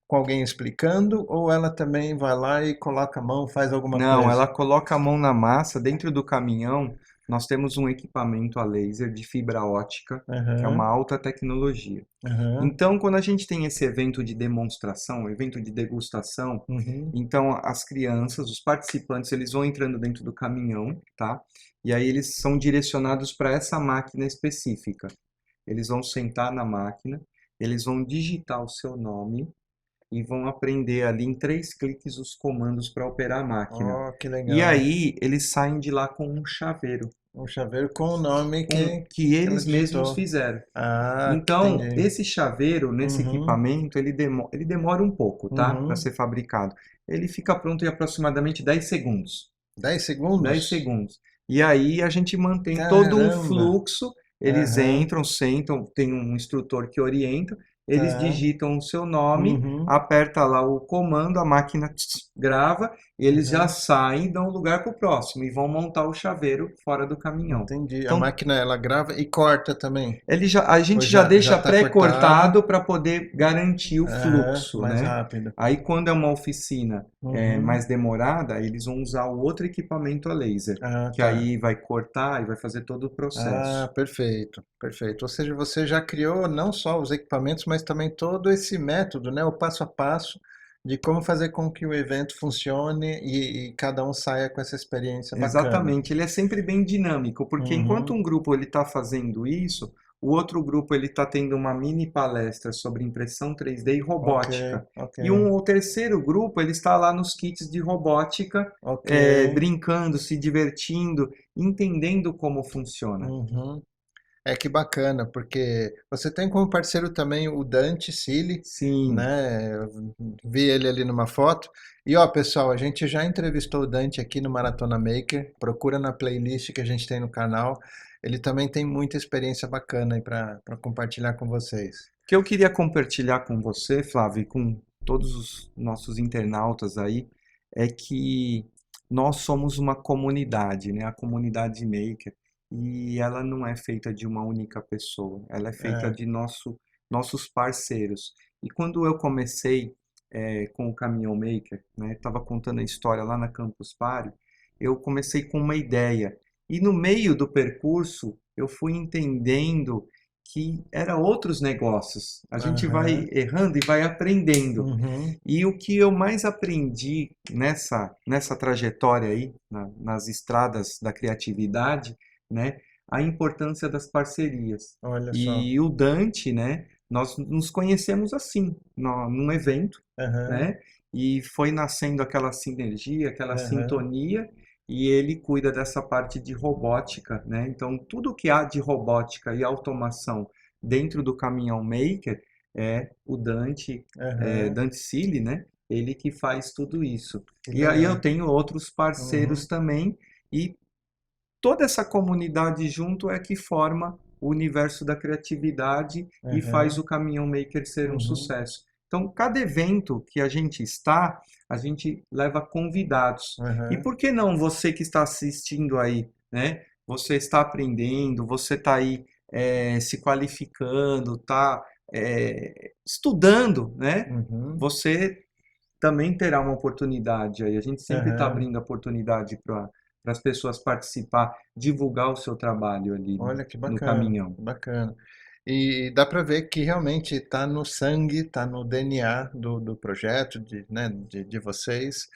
com alguém explicando ou ela também vai lá e coloca a mão, faz alguma Não, coisa? ela coloca a mão na massa. Dentro do caminhão, nós temos um equipamento a laser de fibra ótica, que é uma Aham, alta tecnologia. aham, Então, quando a gente tem esse evento de demonstração, evento de degustação, uhum. então as crianças, os participantes, eles vão entrando dentro do caminhão, tá? E aí eles são direcionados para essa máquina específica. Eles vão sentar na máquina, eles vão digitar o seu nome e vão aprender ali em 3 cliques os comandos para operar a máquina. Oh, que E legal. aí eles saem de lá com um chaveiro, Um chaveiro com o nome que que ela eles mesmos digitou. fizeram. Ah, Então, entendi. esse chaveiro, nesse Uhum, equipamento, ele demora um pouco, tá? Para uhum. ser fabricado. Ele fica pronto em aproximadamente 10 segundos. 10 10 segundos? segundos. E aí a gente mantém todo um Caramba! fluxo. Eles Aham, entram, sentam, tem um instrutor que orienta, eles tá. digitam o seu nome, Uhum, aperta lá o comando, a máquina grava, eles já uhum. saem, dão lugar para o próximo e vão montar o chaveiro fora do caminhão. Entendi. A Então, máquina ela grava e corta também. a Ou gente já já deixa está cortado? pré-cortado para poder garantir o Aham, fluxo, mais né? rápido. Aí, quando é uma oficina Uhum. mais demorada, eles vão usar o outro equipamento a laser, Ah, que tá. aí vai cortar e vai fazer todo o Ah, processo. perfeito, perfeito. Ou seja, você já criou não só os equipamentos, mas também todo esse método, né, o passo a passo de como fazer com que o evento funcione e cada um saia com essa experiência bacana. Exatamente, ele é sempre bem dinâmico, porque enquanto Uhum. um grupo ele está fazendo isso, o outro grupo ele está tendo uma mini palestra sobre impressão 3D e Ok, robótica. ok, O terceiro grupo ele está lá nos kits de robótica, ok. brincando, se divertindo, entendendo como funciona. Uhum. É que bacana, porque você tem como parceiro também o Dante Cili, Sim, né? Eu vi ele ali numa foto. E ó, pessoal, a gente já entrevistou o Dante aqui no Maratona Maker. Procura na playlist que a gente tem no canal. Ele também tem muita experiência bacana aí para compartilhar com vocês. o que eu queria compartilhar com você, Flávio, e com todos os nossos internautas aí, é que nós somos uma comunidade, né? A comunidade maker, e ela não é feita de uma única pessoa, ela é feita É, de nossos parceiros. E quando eu comecei com o Caminhão Maker, né? Estava contando a história lá na Campus Party, eu comecei com uma ideia. E no meio do percurso, eu fui entendendo que era outros negócios. A gente vai aham, errando e vai aprendendo. uhum, E o que eu mais aprendi nessa trajetória aí, nas estradas da criatividade, né, a importância das parcerias. olha só. E o Dante, né, nós nos conhecemos assim, num evento, Aham, né, e foi nascendo aquela sinergia, aquela aham, sintonia, e ele cuida dessa parte de robótica, né? Então, tudo que há de robótica e automação dentro do caminhão Maker é o Dante, Aham. Dante Cili, né? Ele que faz tudo isso. Que E aí eu legal. tenho outros parceiros Uhum. também, e toda essa comunidade junto é que forma o universo da criatividade e faz Aham. o Caminhão Maker ser um Uhum. sucesso. Então, cada evento que a gente está, a gente leva convidados. E Aham. por que não você que está assistindo aí, né? Você está aprendendo, você está aí se qualificando, está estudando, né? Uhum. Você também terá uma oportunidade aí. A gente sempre está Aham. abrindo oportunidade para as pessoas participar, divulgar o seu trabalho ali Olha que no bacana, caminhão. que bacana. E dá para ver que realmente está no sangue, está no DNA do projeto, né, de vocês,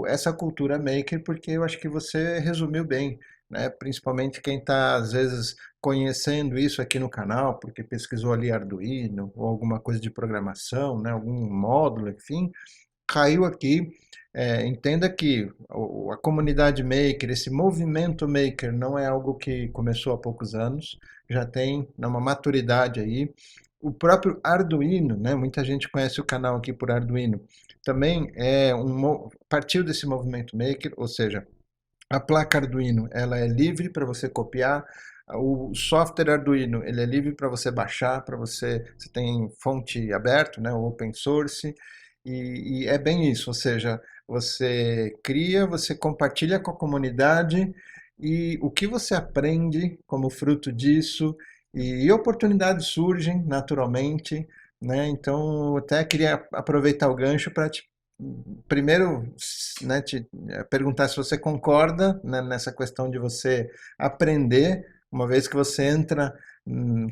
essa cultura maker, porque eu acho que você resumiu bem, né? Principalmente quem está, às vezes, conhecendo isso aqui no canal, porque pesquisou ali Arduino ou alguma coisa de programação, né, algum módulo, enfim, caiu aqui. Entenda que a comunidade maker, esse movimento maker, não é algo que começou há poucos anos, já tem uma maturidade aí. O próprio Arduino, né? Muita gente conhece o canal aqui por Arduino, também partiu desse movimento maker, ou seja, a placa Arduino, ela é livre para você copiar. O software Arduino, ele é livre para você baixar, você tem fonte aberta, né, o open source, e é bem isso, ou seja, você cria, você compartilha com a comunidade e o que você aprende como fruto disso, e oportunidades surgem naturalmente, né? Então, eu até queria aproveitar o gancho para te primeiro, né, te perguntar se você concorda, né, nessa questão de você aprender, uma vez que você entra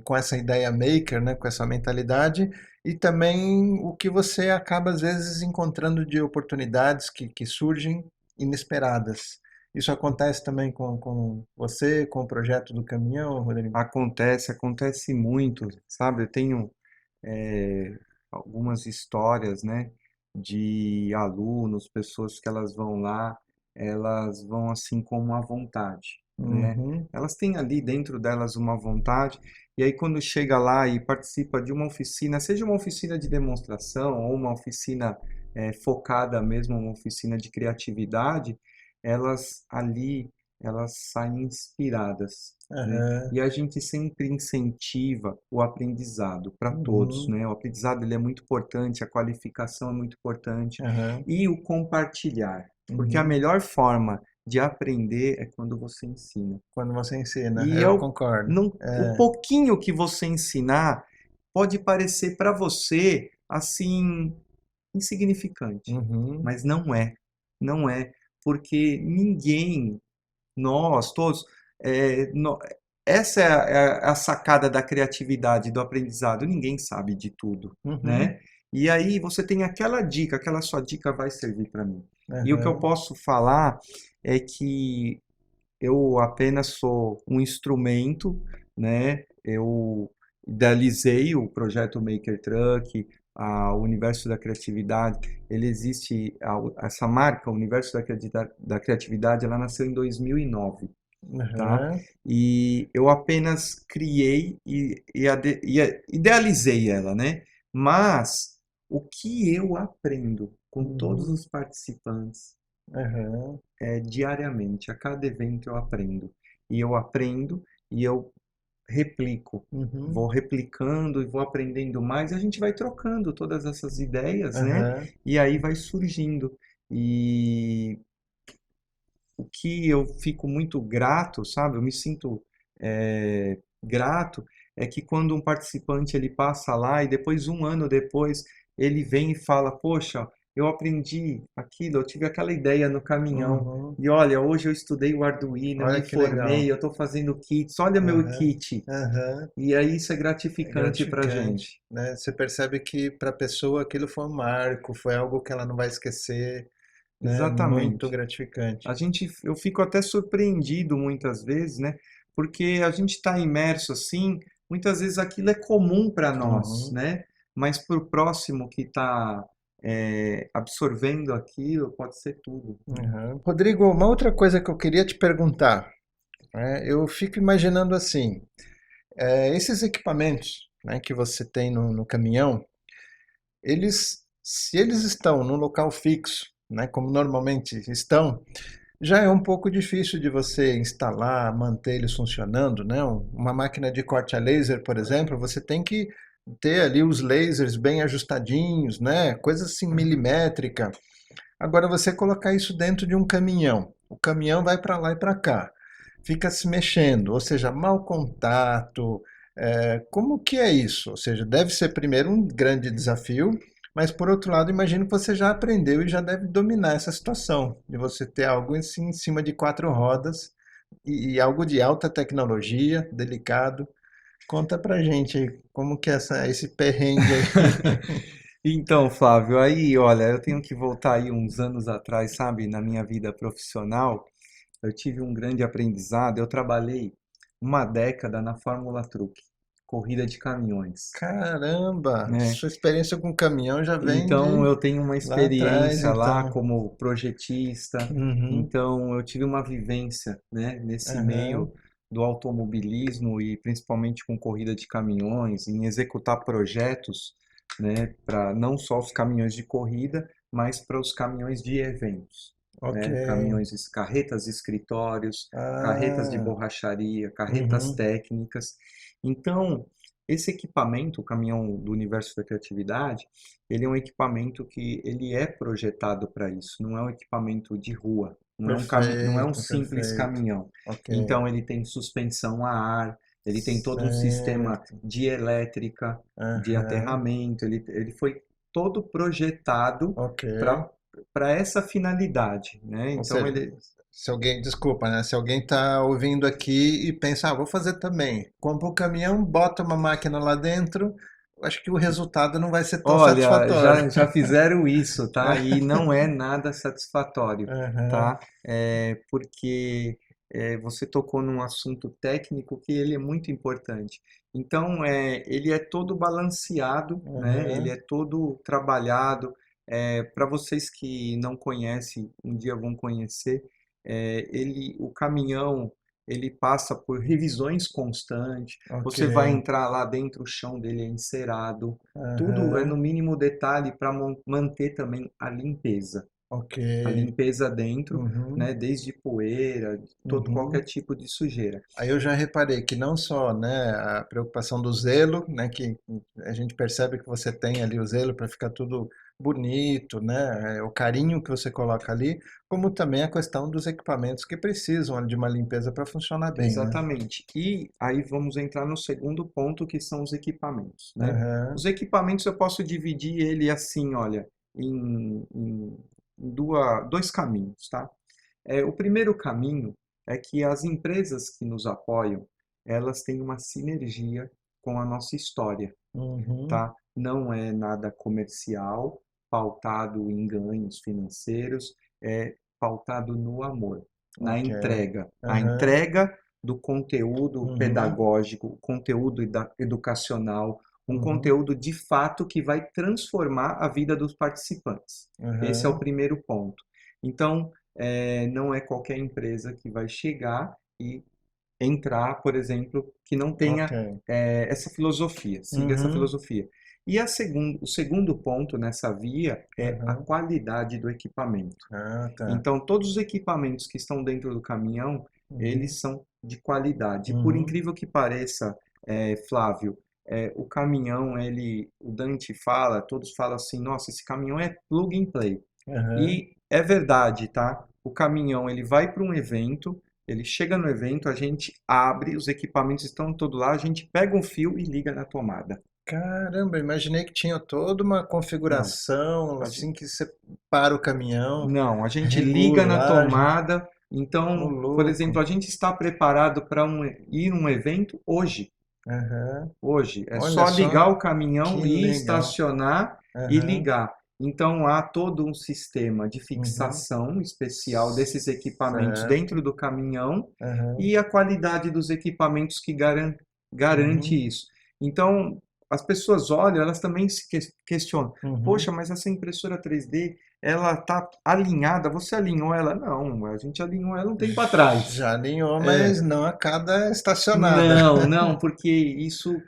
com essa ideia maker, né, com essa mentalidade, e também o que você acaba às vezes encontrando de oportunidades que surgem inesperadas. Isso acontece também com você, com o projeto do caminhão, Rodrigo? Acontece, acontece muito, sabe? Eu tenho algumas histórias, né, de alunos, pessoas que elas vão lá, elas vão assim com uma vontade, né? Uhum, Elas têm ali dentro delas uma vontade, e aí quando chega lá e participa de uma oficina, seja uma oficina de demonstração ou uma oficina focada mesmo, uma oficina de criatividade, elas ali, elas saem inspiradas, né? aham, E a gente sempre incentiva o aprendizado para todos, uhum, né? O aprendizado ele é muito importante, a qualificação é muito importante aham, e o compartilhar, porque a uhum. melhor forma de aprender é quando você ensina. Quando você ensina, E eu concordo. o pouquinho que você ensinar pode parecer para você assim insignificante, Uhum, mas não é. Não é, porque ninguém nós todos, essa é a sacada da criatividade, do aprendizado. Ninguém sabe de tudo, uhum, né? E aí você tem aquela dica, aquela sua dica vai servir para mim. E o que eu aham, posso falar é que eu apenas sou um instrumento, né? Eu idealizei o projeto Maker Truck, o Universo da Criatividade. Ele existe, essa marca, o Universo da Criatividade, ela nasceu em 2009, tá? aham, E eu apenas criei e idealizei ela, né? Mas o que eu aprendo com todos uhum, os participantes aham, diariamente, a cada evento eu aprendo. E eu aprendo e eu replico. uhum, Vou replicando e vou aprendendo mais, e a gente vai trocando todas essas ideias, né? aham, E aí vai surgindo. E o que eu fico muito grato, sabe? Eu me sinto grato é que quando um participante ele passa lá e depois um ano depois ele vem e fala, poxa, eu aprendi aquilo, eu tive aquela ideia no caminhão uhum. e olha, hoje eu estudei o Arduino, eu Olha me que legal. formei, eu estou fazendo kits, olha meu Aham, kit. aham. E aí isso é É gratificante para gente. gratificante, né? Você percebe que para a pessoa aquilo foi um marco, foi algo que ela não vai esquecer, né? Muito Exatamente. gratificante. Eu fico até surpreendido muitas vezes, né? Porque a gente está imerso assim, muitas vezes aquilo é comum para nós, Uhum, né? Mas para o próximo que está absorvendo aquilo, pode ser tudo, né? Uhum. Rodrigo, uma outra coisa que eu queria te perguntar, né? Eu fico imaginando assim, esses equipamentos, né, que você tem no caminhão, se eles estão num local fixo, né, como normalmente estão, já é um pouco difícil de você instalar, manter eles funcionando, né? Uma máquina de corte a laser, por exemplo, você tem que ter ali os lasers bem ajustadinhos, né? Coisa assim milimétrica. Agora você colocar isso dentro de um caminhão, o caminhão vai para lá e para cá, fica se mexendo, ou seja, mau contato. Como que é isso? Ou seja, deve ser primeiro um grande desafio, mas por outro lado, imagino que você já aprendeu e já deve dominar essa situação de você ter algo assim, em cima de quatro rodas e algo de alta tecnologia, delicado. Conta pra gente aí como que é esse perrengue aí. Então, Flávio, aí, olha, eu tenho que voltar aí uns anos atrás, sabe, na minha vida profissional, eu tive um grande aprendizado. Eu trabalhei uma década na Fórmula Truck, corrida de caminhões, Caramba, né? sua experiência com caminhão já vem Então, de eu tenho uma lá atrás, experiência lá então. como projetista, Uhum, então eu tive uma vivência, né, nesse aham, meio do automobilismo e principalmente com corrida de caminhões, em executar projetos, né, para não só os caminhões de corrida, mas para os caminhões de eventos, ok. né, carretas escritórios, carretas de Ah, borracharia, carretas uhum, técnicas. Então, esse equipamento, o caminhão do universo da criatividade, ele é um equipamento que ele é projetado para isso, não é um equipamento de rua, não é um perfeito, simples perfeito. caminhão. Ok, Então ele tem suspensão a ar, ele tem todo um sistema certo. de elétrica, de Aham, aterramento, ele foi todo projetado ok. para essa finalidade, né? Ou Então seja, ele, se alguém, desculpa, né? Se alguém está ouvindo aqui e pensa, vou fazer também. Compra um caminhão, bota uma máquina lá dentro, acho que o resultado não vai ser tão olha, satisfatório. já fizeram isso, tá? E não é nada satisfatório, Aham, tá? Porque você tocou num assunto técnico que ele é muito importante. Então, ele é todo balanceado, né? Ele aham, é todo trabalhado. Para vocês que não conhecem, um dia vão conhecer, o caminhão, ele passa por revisões constantes. ok. Você vai entrar lá dentro, o chão dele é encerado. Tudo é no Aham, mínimo detalhe para manter também ok. a limpeza dentro, Uhum, né, desde poeira, todo qualquer uhum. tipo de sujeira. Aí eu já reparei que não só, né, a preocupação do zelo, né, que a gente percebe que você tem ali o zelo para ficar tudo bonito, né, o carinho que você coloca ali, como também a questão dos equipamentos que precisam de uma limpeza para funcionar bem, né? Exatamente. E aí vamos entrar no segundo ponto, que são os equipamentos, né? Aham, Os equipamentos eu posso dividir ele assim, olha, em dois caminhos, tá? O primeiro caminho é que as empresas que nos apoiam, elas têm uma sinergia com a nossa história, uhum, tá? Não é nada comercial, pautado em ganhos financeiros, é pautado no amor, na ok. entrega. A Aham, entrega do conteúdo uhum, pedagógico, conteúdo educacional, um uhum, conteúdo de fato que vai transformar a vida dos participantes. Esse é o aham, primeiro ponto. Então, não é qualquer empresa que vai chegar e entrar, por exemplo, que não ok. tenha essa filosofia, siga essa Uhum, filosofia. E o segundo ponto nessa via é a aham, qualidade do equipamento. ah, tá. Então, todos os equipamentos que estão dentro do caminhão, Uhum, eles são de qualidade. Por uhum, incrível que pareça, Flávio, o caminhão, o Dante fala, todos falam assim, nossa, esse caminhão é plug and play. aham. E é verdade, tá? O caminhão, ele vai para um evento, ele chega no evento, a gente abre, os equipamentos estão todos lá, a gente pega um fio e liga na tomada. Caramba, imaginei que tinha toda uma Não, configuração a gen- assim que separa o caminhão, não, a gente liga na regulagem. tomada. Ô, Então, por exemplo, louco. a gente está preparado para ir num evento hoje. Aham. Hoje, é Olha só ligar só o caminhão que e legal. estacionar e Aham. ligar. Então, há todo um sistema de Uhum. fixação especial desses equipamentos dentro Certo. do caminhão Aham. e a qualidade dos equipamentos que garante Uhum. isso. Então, as pessoas olham, elas também se questionam. Uhum. Poxa, mas essa impressora 3D, ela tá alinhada? Você alinhou ela? Não, a gente alinhou ela um tempo atrás. Já alinhou, mas É, não a cada estacionada. não, não, porque isso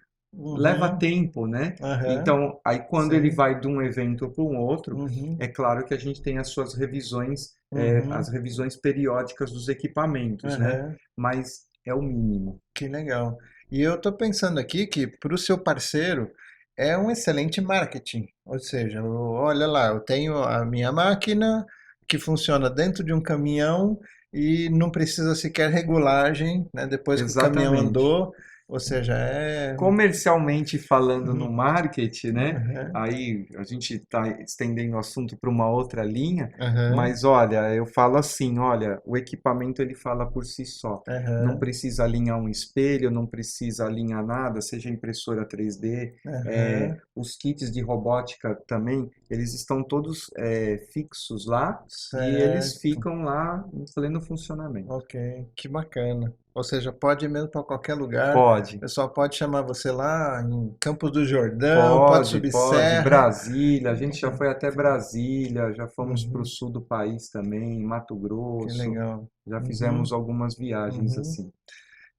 leva Uhum. tempo, né? Aham. Então, aí quando ele Sim. vai de um evento para um outro, Uhum. é claro que a gente tem as suas revisões, as Uhum. revisões periódicas dos equipamentos, né? Aham. Mas é o mínimo. Que legal. E eu estou pensando aqui que para o seu parceiro é um excelente marketing. Ou seja, olha lá, eu tenho a minha máquina que funciona dentro de um caminhão e não precisa sequer regulagem, né, depois que o caminhão Exatamente. andou. Ou seja, é. Comercialmente falando no Uhum. marketing, né? Aham. Aí a gente está estendendo o assunto para uma outra linha, Aham. mas olha, eu falo assim, olha, o equipamento ele fala por si só. Não Aham. precisa alinhar um espelho, não precisa alinhar nada, seja impressora 3D, Aham. os kits de robótica também, eles estão todos fixos lá e eles Certo. ficam lá em pleno funcionamento. Ok, que bacana. Ou seja, pode ir mesmo para qualquer lugar. O Pode. pessoal pode chamar você lá em Campos do Jordão, pode Pode, subir pode. serra. Brasília, a gente já foi até Brasília, já fomos para o Uhum, sul do país também, Mato que Grosso, legal. já Uhum, fizemos algumas viagens uhum. assim.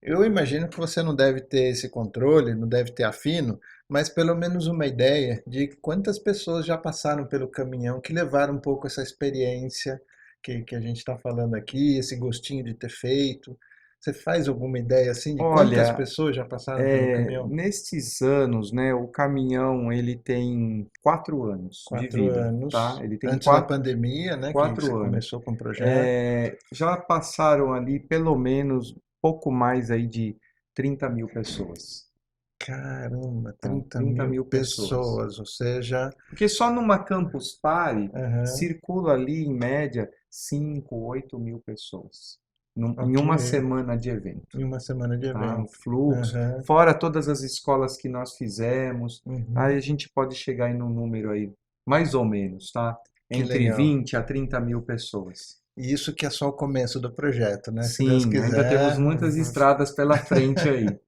Eu imagino que você não deve ter esse controle, não deve ter afino, mas pelo menos uma ideia de quantas pessoas já passaram pelo caminhão que levaram um pouco essa experiência que a gente está falando aqui, esse gostinho de ter feito. Você faz alguma ideia assim de quantas Olha, pessoas já passaram pelo caminhão? nestes anos, né, o caminhão ele tem 4 anos de Quatro vida, tá? anos, Ele tem antes da quatro, pandemia, né, que você quatro anos. começou com o projeto. Já passaram ali pelo menos pouco mais aí de 30.000 pessoas, Caramba, tá? 30 30 mil mil pessoas. pessoas, ou seja, Porque só numa Campus Party aham, circula ali em média 5, 8 mil pessoas em ok, uma semana de evento, em uma semana de tá? O evento. fluxo, Aham, fora todas as escolas que nós fizemos, aí uhum, a gente pode chegar em um número aí, mais ou menos, tá? que Entre legal. 20 a 30 mil pessoas. E isso que é só o começo do projeto, né? Se Deus Sim, ainda temos quiser. muitas estradas pela frente aí.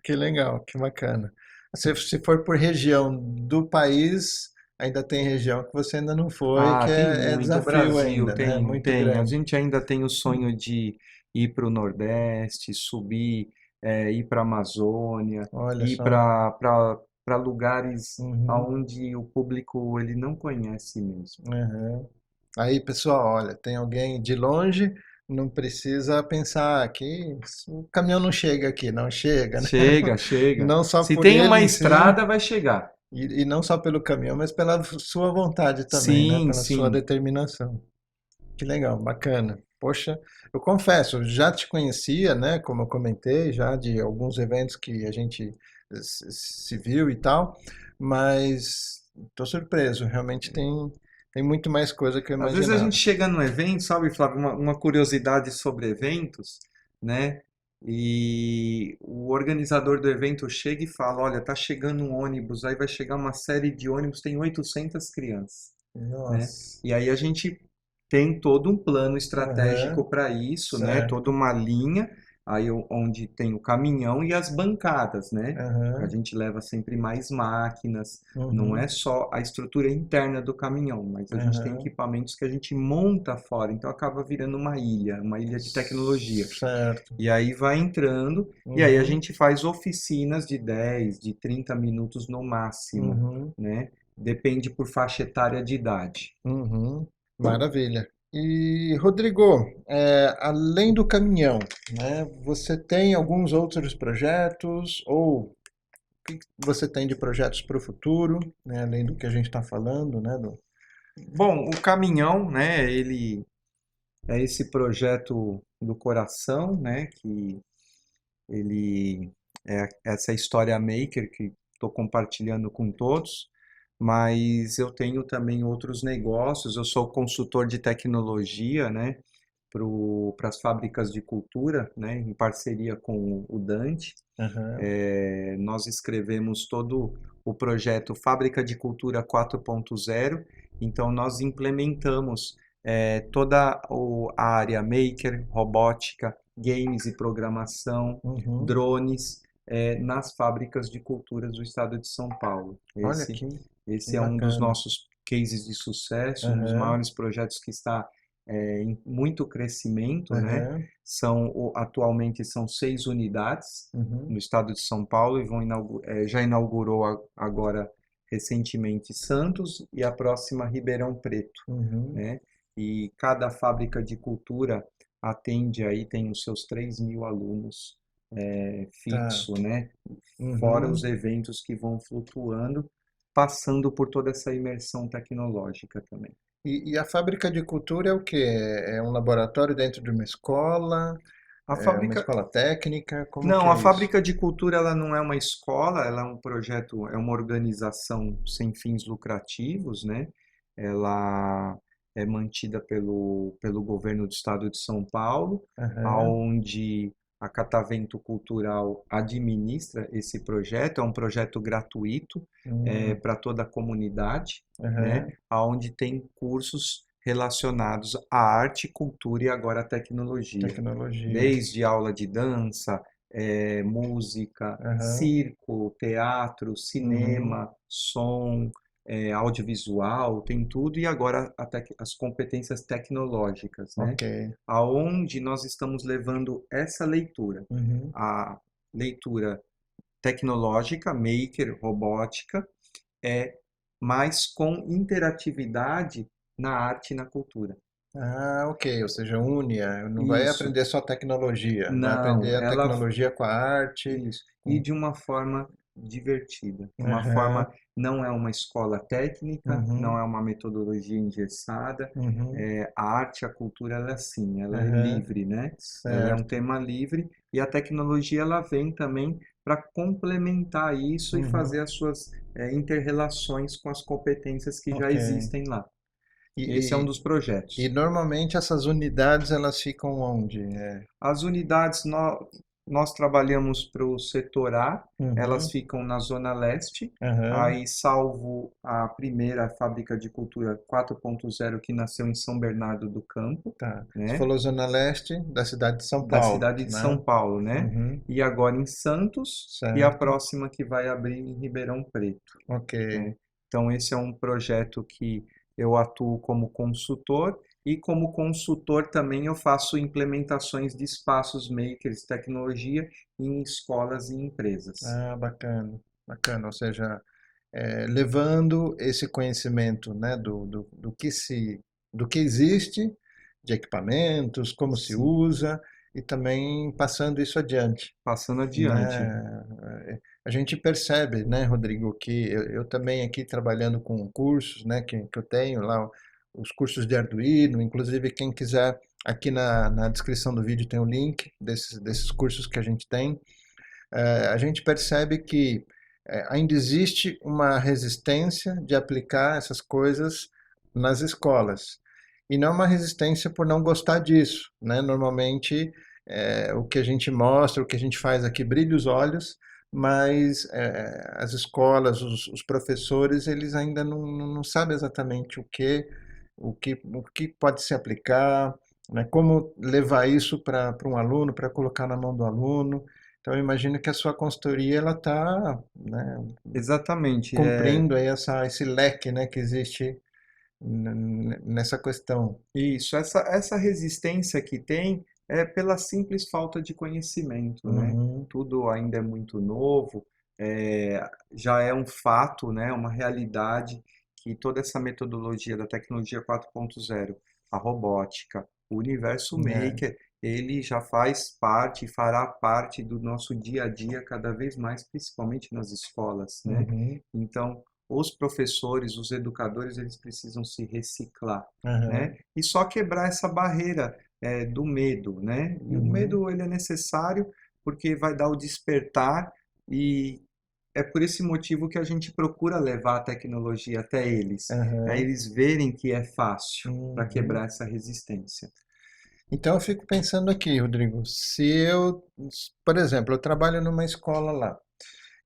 Que legal, que bacana. Se for por região do país, ainda tem região que você ainda não foi, Ah, que tem é muito. O desafio Brasil ainda, né? tem, Muito tem. A grande. gente ainda tem o sonho de ir para o Nordeste, subir, ir para a Amazônia, Olha ir só. para lugares Uhum, onde o público ele não conhece mesmo. uhum. Aí, pessoal, olha, tem alguém de longe, não precisa pensar que o caminhão não chega aqui, não chega, né? Chega, chega. Não só Se por tem ele uma em si, estrada, vai chegar. e não só pelo caminhão, mas pela sua vontade também, né? Sim, Pela sua sim. determinação. Que legal, bacana. Poxa, eu confesso, eu já te conhecia, né? Como eu comentei, já de alguns eventos que a gente se viu e tal, mas estou surpreso. Realmente tem muito mais coisa que eu Às vezes a gente imaginava. chega num evento, sabe, Flávio, uma curiosidade sobre eventos, né? E o organizador do evento chega e fala, olha, tá chegando um ônibus, aí vai chegar uma série de ônibus, tem 800 crianças, né? Nossa. E aí a gente tem todo um plano Aham, estratégico para isso, né? Toda certo. uma linha aí onde tem o caminhão e as bancadas, né? A Aham, gente leva sempre mais máquinas, não é uhum, só a estrutura interna do caminhão, mas a gente tem aham, equipamentos que a gente monta fora, então acaba virando uma ilha de tecnologia. certo. E aí vai entrando, e aí a Uhum, gente faz oficinas de 10, de 30 minutos no máximo, uhum, né? Depende por faixa etária de idade. uhum. Maravilha. E, Rodrigo, além do caminhão, né, você tem alguns outros projetos ou o que você tem de projetos para o futuro, né, além do que a gente está falando, né, Bom, o caminhão, né, ele é esse projeto do coração, né, que ele é essa história maker que estou compartilhando com todos, mas eu tenho também outros negócios, eu sou consultor de tecnologia, né, para as fábricas de cultura, né, em parceria com o Dante. Aham, Nós escrevemos todo o projeto Fábrica de Cultura 4.0, então nós implementamos toda a área maker, robótica, games e programação, uhum, drones. nas fábricas de culturas do estado de São Paulo. Olha que Esse é um dos bacana. nossos cases de sucesso, um dos Aham, maiores projetos que está em muito crescimento, né? aham, Atualmente são 6 unidades uhum, no estado de São Paulo e já inaugurou agora recentemente Santos e a próxima Ribeirão Preto, uhum, né? E cada fábrica de cultura atende aí, tem os seus 3.000 alunos tá. fixo, né? Fora os Uhum. eventos que vão flutuando, passando por toda essa imersão tecnológica também. E a fábrica de cultura é o quê? É um laboratório dentro de uma escola? A É uma fábrica, escola técnica? Como que não, a é isso? fábrica de cultura ela não é uma escola, ela é um projeto, é uma organização sem fins lucrativos, né? Ela é mantida pelo governo do estado de São Paulo, Aham, aonde a Catavento Cultural administra esse projeto, é um projeto gratuito hum, para toda a comunidade, né? aham, Aonde tem cursos relacionados à arte, cultura e agora à tecnologia tecnologia. desde aula de dança, música, Aham, circo, teatro, uhum, cinema, som, audiovisual, tem tudo, e agora até as competências tecnológicas, né? ok. Aonde nós estamos levando essa leitura, Uhum. a leitura tecnológica, maker, robótica, mas com interatividade na arte e na cultura. Ah, ok. Ou seja, une, não vai Isso. aprender só tecnologia, vai Não, aprender a ela tecnologia com a arte. Isso. E Com... de uma forma divertida. Uma Aham, forma, não é uma escola técnica, não uhum, é uma metodologia engessada. uhum, A arte, a cultura, ela é assim, ela é aham, livre, né? Ela é um certo. tema livre e a tecnologia ela vem também para complementar isso e fazer Uhum, as suas inter-relações com as competências que já ok. existem lá. E, Esse é um e, dos e projetos. normalmente essas unidades elas ficam onde? As unidades nós trabalhamos para o setor A, elas Uhum, ficam na Zona Leste, aham, aí salvo a primeira fábrica de cultura 4.0 que nasceu em São Bernardo do Campo, tá. Você né? falou Zona Leste da cidade de São Da Paulo, cidade de São né? Paulo, né? Uhum, E agora em Santos e a certo. próxima que vai abrir em Ribeirão Preto, Ok. né? Então, esse é um projeto que eu atuo como consultor e como consultor também eu faço implementações de espaços makers, tecnologia em escolas e empresas. Ah, bacana, bacana. Ou seja, levando esse conhecimento, né, do que existe, de equipamentos, como se Sim, usa, e também passando isso adiante, passando adiante. né? A gente percebe, né, Rodrigo, que eu também aqui trabalhando com cursos, né, que eu tenho lá, os cursos de Arduino, inclusive quem quiser, aqui na descrição do vídeo tem o link desses cursos que a gente tem. A gente percebe que ainda existe uma resistência de aplicar essas coisas nas escolas. E não é uma resistência por não gostar disso, né? Normalmente, o que a gente mostra, o que a gente faz aqui brilha os olhos, mas as escolas, os professores, eles ainda não sabem exatamente o que pode se aplicar, né? Como levar isso para um aluno, para colocar na mão do aluno. Então, eu imagino que a sua consultoria ela está, né, Exatamente. cumprindo aí esse leque, né, que existe nessa questão. Isso, essa resistência que tem é pela simples falta de conhecimento, né? Uhum, Tudo ainda é muito novo, já é um fato, né? Uma realidade que toda essa metodologia da tecnologia 4.0, a robótica, o universo é, maker, ele já faz parte, fará parte do nosso dia a dia cada vez mais, principalmente nas escolas, né? uhum, Então, os professores, os educadores, eles precisam se reciclar, aham, né? E só quebrar essa barreira do medo, né? E o uhum, medo ele é necessário porque vai dar o despertar e é por esse motivo que a gente procura levar a tecnologia até eles, para aham, eles verem que é fácil, para uhum. quebrar essa resistência. Então, eu fico pensando aqui, Rodrigo, se eu, por exemplo, eu trabalho numa escola lá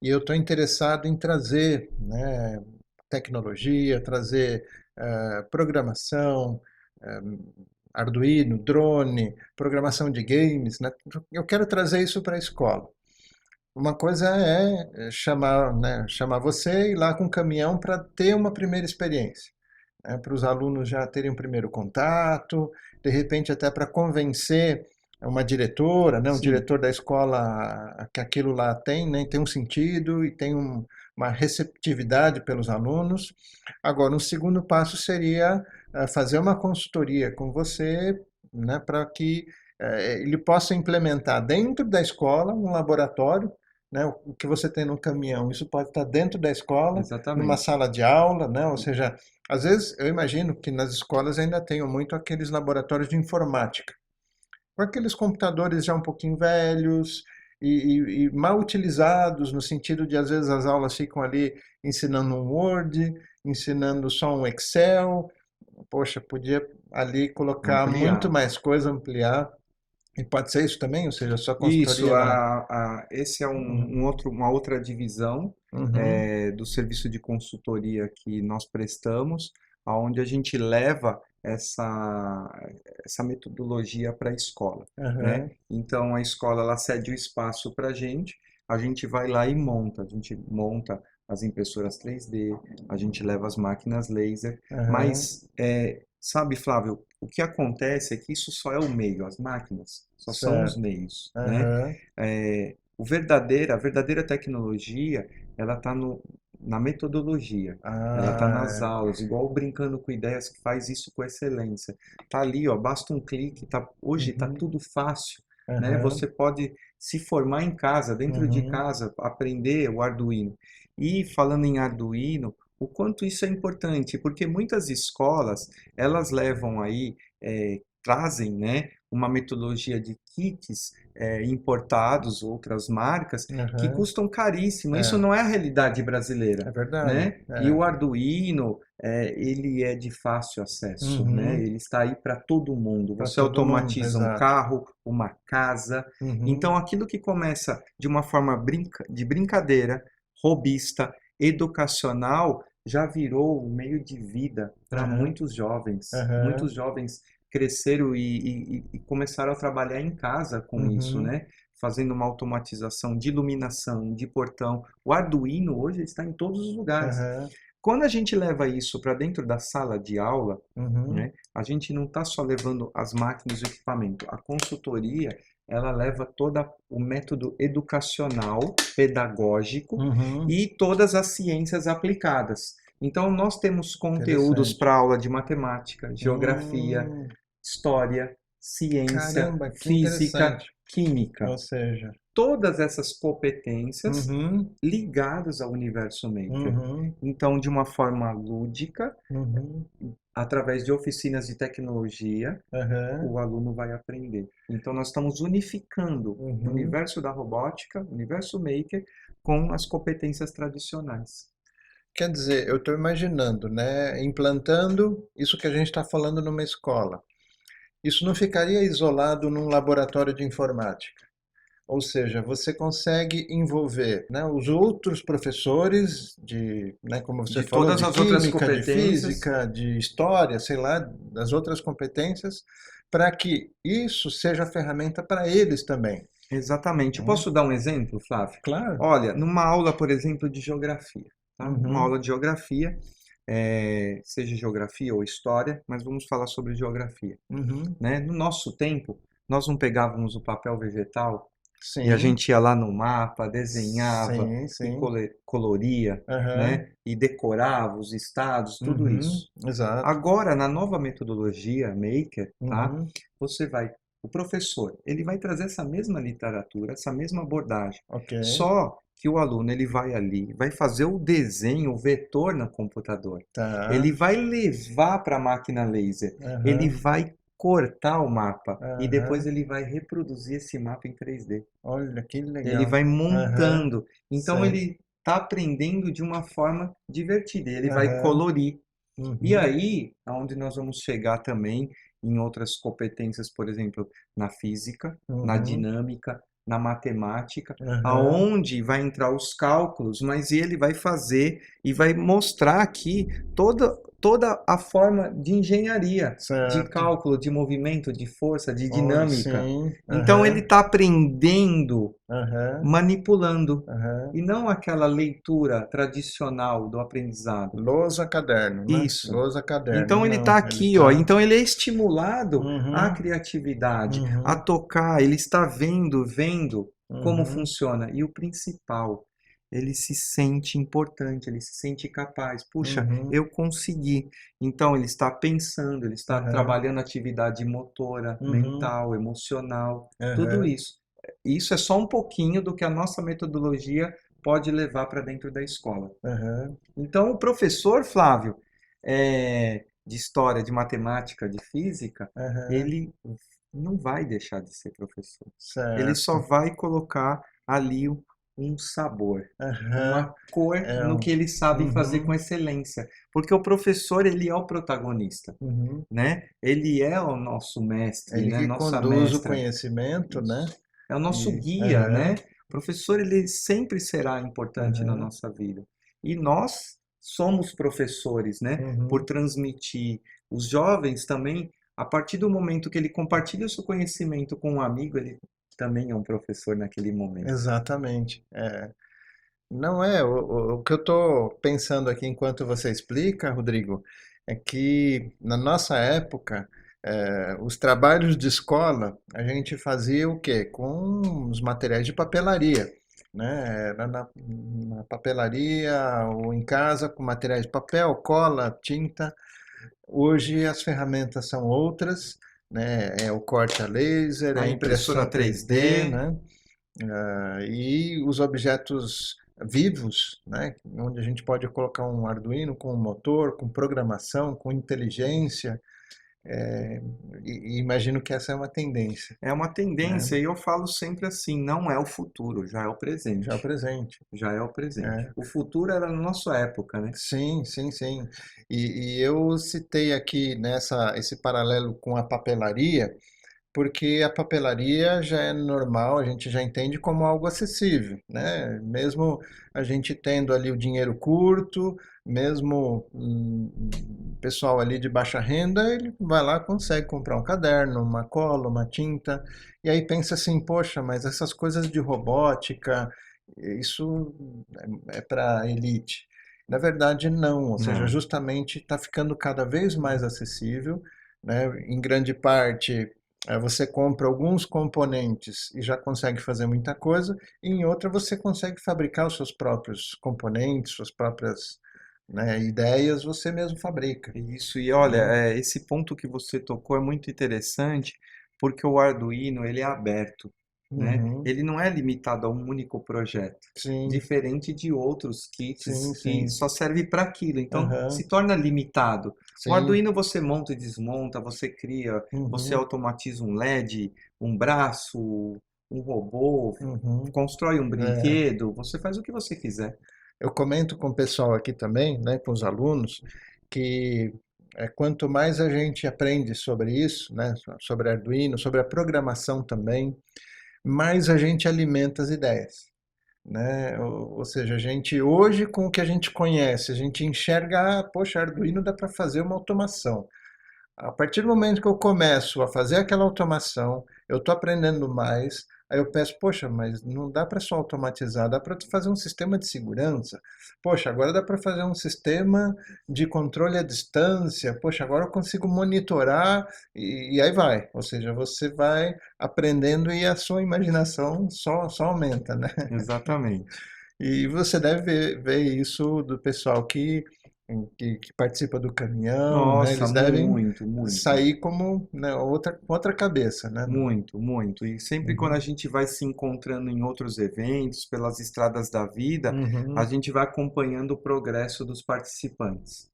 e eu estou interessado em trazer, né, tecnologia, trazer programação, eh, Arduino, drone, programação de games, né? Eu quero trazer isso para a escola. Uma coisa é chamar, né, chamar você e ir lá com um caminhão para ter uma primeira experiência, né, para os alunos já terem um primeiro contato, de repente até para convencer uma diretora, né, um Sim, diretor da escola que aquilo lá tem, né, tem um sentido e tem uma receptividade pelos alunos. Agora, um segundo passo seria fazer uma consultoria com você, né, para que ele possa implementar dentro da escola um laboratório, né, o que você tem no caminhão, isso pode estar dentro da escola, numa exatamente. sala de aula, né, ou seja, às vezes eu imagino que nas escolas ainda tenham muito aqueles laboratórios de informática, com aqueles computadores já um pouquinho velhos e mal utilizados, no sentido de às vezes as aulas ficam ali ensinando um Word, ensinando só um Excel. Poxa, podia ali colocar muito Ampliar. mais coisa, ampliar. E pode ser isso também, ou seja, só Isso, consultoria na. esse é Uhum, uma outra divisão uhum, do serviço de consultoria que nós prestamos, aonde a gente leva essa metodologia para a escola, né? aham, Então a escola ela cede o espaço para a gente vai lá e monta, a gente monta as impressoras 3D, a gente leva as máquinas laser, aham, mas sabe, Flávio, o que acontece é que isso só é o meio, as máquinas só são os certo, meios, né? aham, A verdadeira tecnologia, ela está na metodologia, ela está nas ah, aulas, igual Brincando com Ideias que faz isso com excelência. Tá ali, ó, basta um clique, hoje está uhum, tudo fácil, né? aham, Você pode se formar em casa, dentro de uhum, casa, aprender o Arduino. E falando em Arduino, o quanto isso é importante, porque muitas escolas, elas levam aí, trazem, né, uma metodologia de kits importados, outras marcas, que aham, custam caríssimo. Isso é, não é a realidade brasileira, é verdade, né? E é, o Arduino, ele é de fácil acesso, né? uhum, Ele está aí para todo mundo. para Você todo mundo, automatiza um exato, carro, uma casa. uhum, Então, aquilo que começa de uma forma de brincadeira, robista, educacional, já virou um meio de vida para aham, muitos jovens. Muitos aham, jovens cresceram e começaram a trabalhar em casa com isso, uhum, né? Fazendo uma automatização de iluminação, de portão. O Arduino hoje está em todos os lugares. aham, Quando a gente leva isso para dentro da sala de aula, uhum, né, a gente não está só levando as máquinas e o equipamento. A consultoria, ela leva todo o método educacional, pedagógico uhum, e todas as ciências aplicadas. Então, nós temos conteúdos interessante. para aula de matemática, geografia, Hum, história, ciência, caramba, que física, interessante. química. Ou seja, Todas essas competências uhum, ligadas ao universo maker. uhum, Então, de uma forma lúdica, uhum, através de oficinas de tecnologia, aham, o aluno vai aprender. Então, nós estamos unificando o uhum. universo da robótica, o universo maker, com as competências tradicionais. Quer dizer, eu estou imaginando, né, implantando isso que a gente está falando numa escola. Isso não ficaria isolado num laboratório de informática. Ou seja, você consegue envolver, né, os outros professores de, né, como você De falou, todas de as outras química, de competências, física, de história, sei lá, das outras competências, para que isso seja ferramenta para eles também, exatamente. Eu né? posso dar um exemplo, Flávio? Claro. Olha, numa aula, por exemplo, de geografia, tá? Uma Uhum, aula de geografia, seja geografia ou história, mas vamos falar sobre geografia, uhum. né? No nosso tempo, nós não pegávamos o papel vegetal e a Sim, gente ia lá no mapa, desenhava sim, e sim. coloria, Aham, né? E decorava os estados, tudo uhum, isso. exato. Agora, na nova metodologia Maker, tá? Uhum, Você vai, o professor, ele vai trazer essa mesma literatura, essa mesma abordagem. ok. Só que o aluno, ele vai ali, vai fazer o desenho, o vetor no computador. Ele Tá. vai levar para a máquina laser, ele Aham, vai cortar o mapa e depois aham. ele vai reproduzir esse mapa em 3D. Olha que Ele legal. vai Aham, montando. Então sei. ele está aprendendo de uma forma divertida. Ele vai Aham, colorir. E uhum, aí, aonde nós vamos chegar também em outras competências, por exemplo, na física, na uhum, dinâmica, na matemática, aham, aonde vai entrar os cálculos, mas ele vai fazer e vai mostrar aqui toda a forma de engenharia, de certo. cálculo, de movimento, de força, de Olha, dinâmica. sim, Então ele aham, está aprendendo Aham, manipulando, aham. e não aquela leitura tradicional do aprendizado. Lousa caderno, né? Isso. Lousa caderno. Então ele está Não, ele aqui, ó. tá. Então ele é estimulado à Uhum, criatividade, a uhum, tocar. Ele está vendo como uhum, funciona. E o principal, ele se sente importante, ele se sente capaz. Puxa, uhum, eu consegui. Então ele está pensando, ele está aham, trabalhando atividade motora, uhum, mental, emocional, tudo aham, isso. Isso é só um pouquinho do que a nossa metodologia pode levar para dentro da escola. aham, Então, o professor, Flávio, de história, de matemática, de física, aham, ele não vai deixar de ser professor. Ele só certo. vai colocar ali um sabor, Aham, uma cor é no um. que ele sabe fazer com Uhum, excelência. Porque o professor, ele é o protagonista, uhum. né? Ele é o nosso mestre, Ele né? que Nossa conduz o mestra. conhecimento, né? Isso. É o nosso E, guia, né? aham, O professor, ele sempre será importante na aham, nossa vida. E nós somos professores, né? Por uhum. transmitir. Os jovens também, a partir do momento que ele compartilha o seu conhecimento com um amigo, ele também é um professor naquele momento. Exatamente. É. Não é, o que eu estou pensando aqui enquanto você explica, Rodrigo, é que na nossa época, os trabalhos de escola, a gente fazia o quê? Com os materiais de papelaria, né? Era na papelaria ou em casa com materiais de papel, cola, tinta. Hoje as ferramentas são outras, né? É o corte a laser, é A a impressora impressão 3D, 3D, né? E os objetos vivos, né, onde a gente pode colocar um Arduino com um motor, com programação, com inteligência, é, e imagino que essa é uma tendência, é uma né, tendência e eu falo sempre assim, não é o futuro, já é o já é o presente. presente. Já é o presente. É. O futuro era na nossa época, né? Sim, sim, sim. E eu citei aqui esse paralelo com a papelaria, porque a papelaria já é normal, a gente já entende como algo acessível, né? Mesmo a gente tendo ali o dinheiro curto, mesmo pessoal ali de baixa renda, ele vai lá, consegue comprar um caderno, uma cola, uma tinta, e aí pensa assim, poxa, mas essas coisas de robótica, isso é para elite. Na verdade, não, ou seja, Não. justamente está ficando cada vez mais acessível, né? Em grande parte você compra alguns componentes e já consegue fazer muita coisa, e em outra você consegue fabricar os seus próprios componentes, suas próprias, né, ideias, você mesmo fabrica, Isso, e olha, né? esse ponto que você tocou é muito interessante, porque o Arduino ele é aberto, né? Uhum. Ele não é limitado a um único projeto, Sim, diferente de outros kits sim, que sim. só serve para aquilo, então Aham. se torna limitado. O Sim. Arduino você monta e desmonta, você cria, você Uhum. automatiza um LED, um braço, um robô, Uhum. constrói um É. brinquedo, você faz o que você quiser. Eu comento com o pessoal aqui também, né, com os alunos, que quanto mais a gente aprende sobre isso, né, sobre Arduino, sobre a programação também, mais a gente alimenta as ideias, né? Ou seja, a gente hoje com o que a gente conhece, a gente enxerga, poxa, Arduino dá para fazer uma automação. A partir do momento que eu começo a fazer aquela automação, eu estou aprendendo mais, aí eu peço, poxa, mas não dá para só automatizar, dá para fazer um sistema de segurança. Poxa, agora dá para fazer um sistema de controle à distância. Poxa, agora eu consigo monitorar e aí vai. Ou seja, você vai aprendendo e a sua imaginação só aumenta, né? Exatamente. E você deve ver isso do pessoal que participa do caminhão, né? Nossa, Eles devem muito, muito. sair como, né, outra cabeça, né? Muito, muito. E sempre quando a Uhum, gente vai se encontrando em outros eventos, pelas estradas da vida, a uhum. gente vai acompanhando o progresso dos participantes.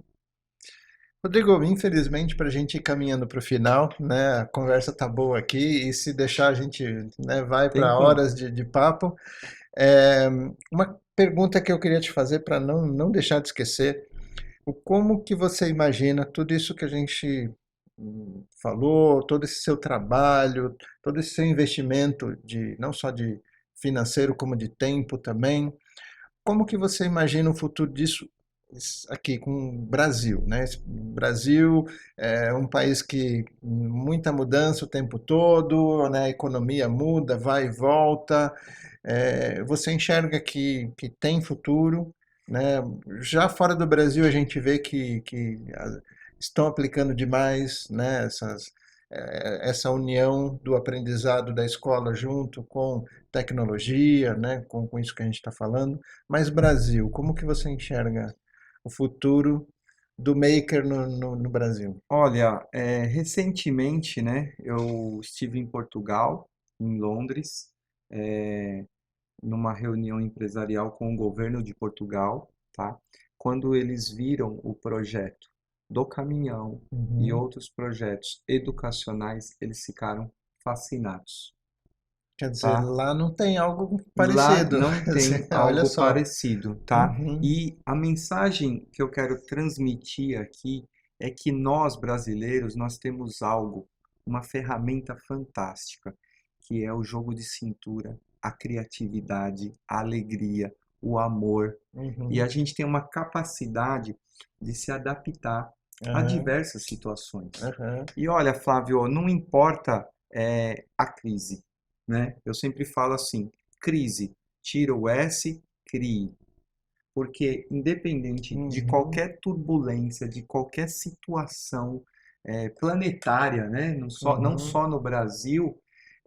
Rodrigo, infelizmente, para a gente ir caminhando para o final, né? A conversa tá boa aqui e se deixar a gente, né, vai Tem para com... horas de papo. É, uma pergunta que eu queria te fazer para não deixar de esquecer. Como que você imagina tudo isso que a gente falou, todo esse seu trabalho, todo esse seu investimento de não só de financeiro como de tempo também, como que você imagina o futuro disso aqui com o Brasil, né? O Brasil é um país que muita mudança o tempo todo, né? A economia muda, vai e volta. Você enxerga que tem futuro, né? Já fora do Brasil a gente vê que estão aplicando demais, né, essa união do aprendizado da escola junto com tecnologia, né, com isso que a gente está falando. Mas Brasil, como que você enxerga o futuro do maker no Brasil? Olha, recentemente, né, eu estive em Portugal, em Londres, é, numa reunião empresarial com o governo de Portugal, tá? Quando eles viram o projeto do caminhão e Uhum. outros projetos educacionais, eles ficaram fascinados, Quer dizer, tá? lá não tem algo Lá parecido. não tem Olha algo só. parecido, tá? Uhum, E a mensagem que eu quero transmitir aqui é que nós brasileiros, nós temos algo, uma ferramenta fantástica, que é o jogo de cintura, a criatividade, a alegria, o amor. E a uhum, gente tem uma capacidade de se adaptar a aham, diversas situações. aham, E olha, Flávio, não importa a crise, né? Eu sempre falo assim, crise, tira o S, crie. Porque independente de uhum, qualquer turbulência, de qualquer situação planetária, né? Não uhum. só no Brasil,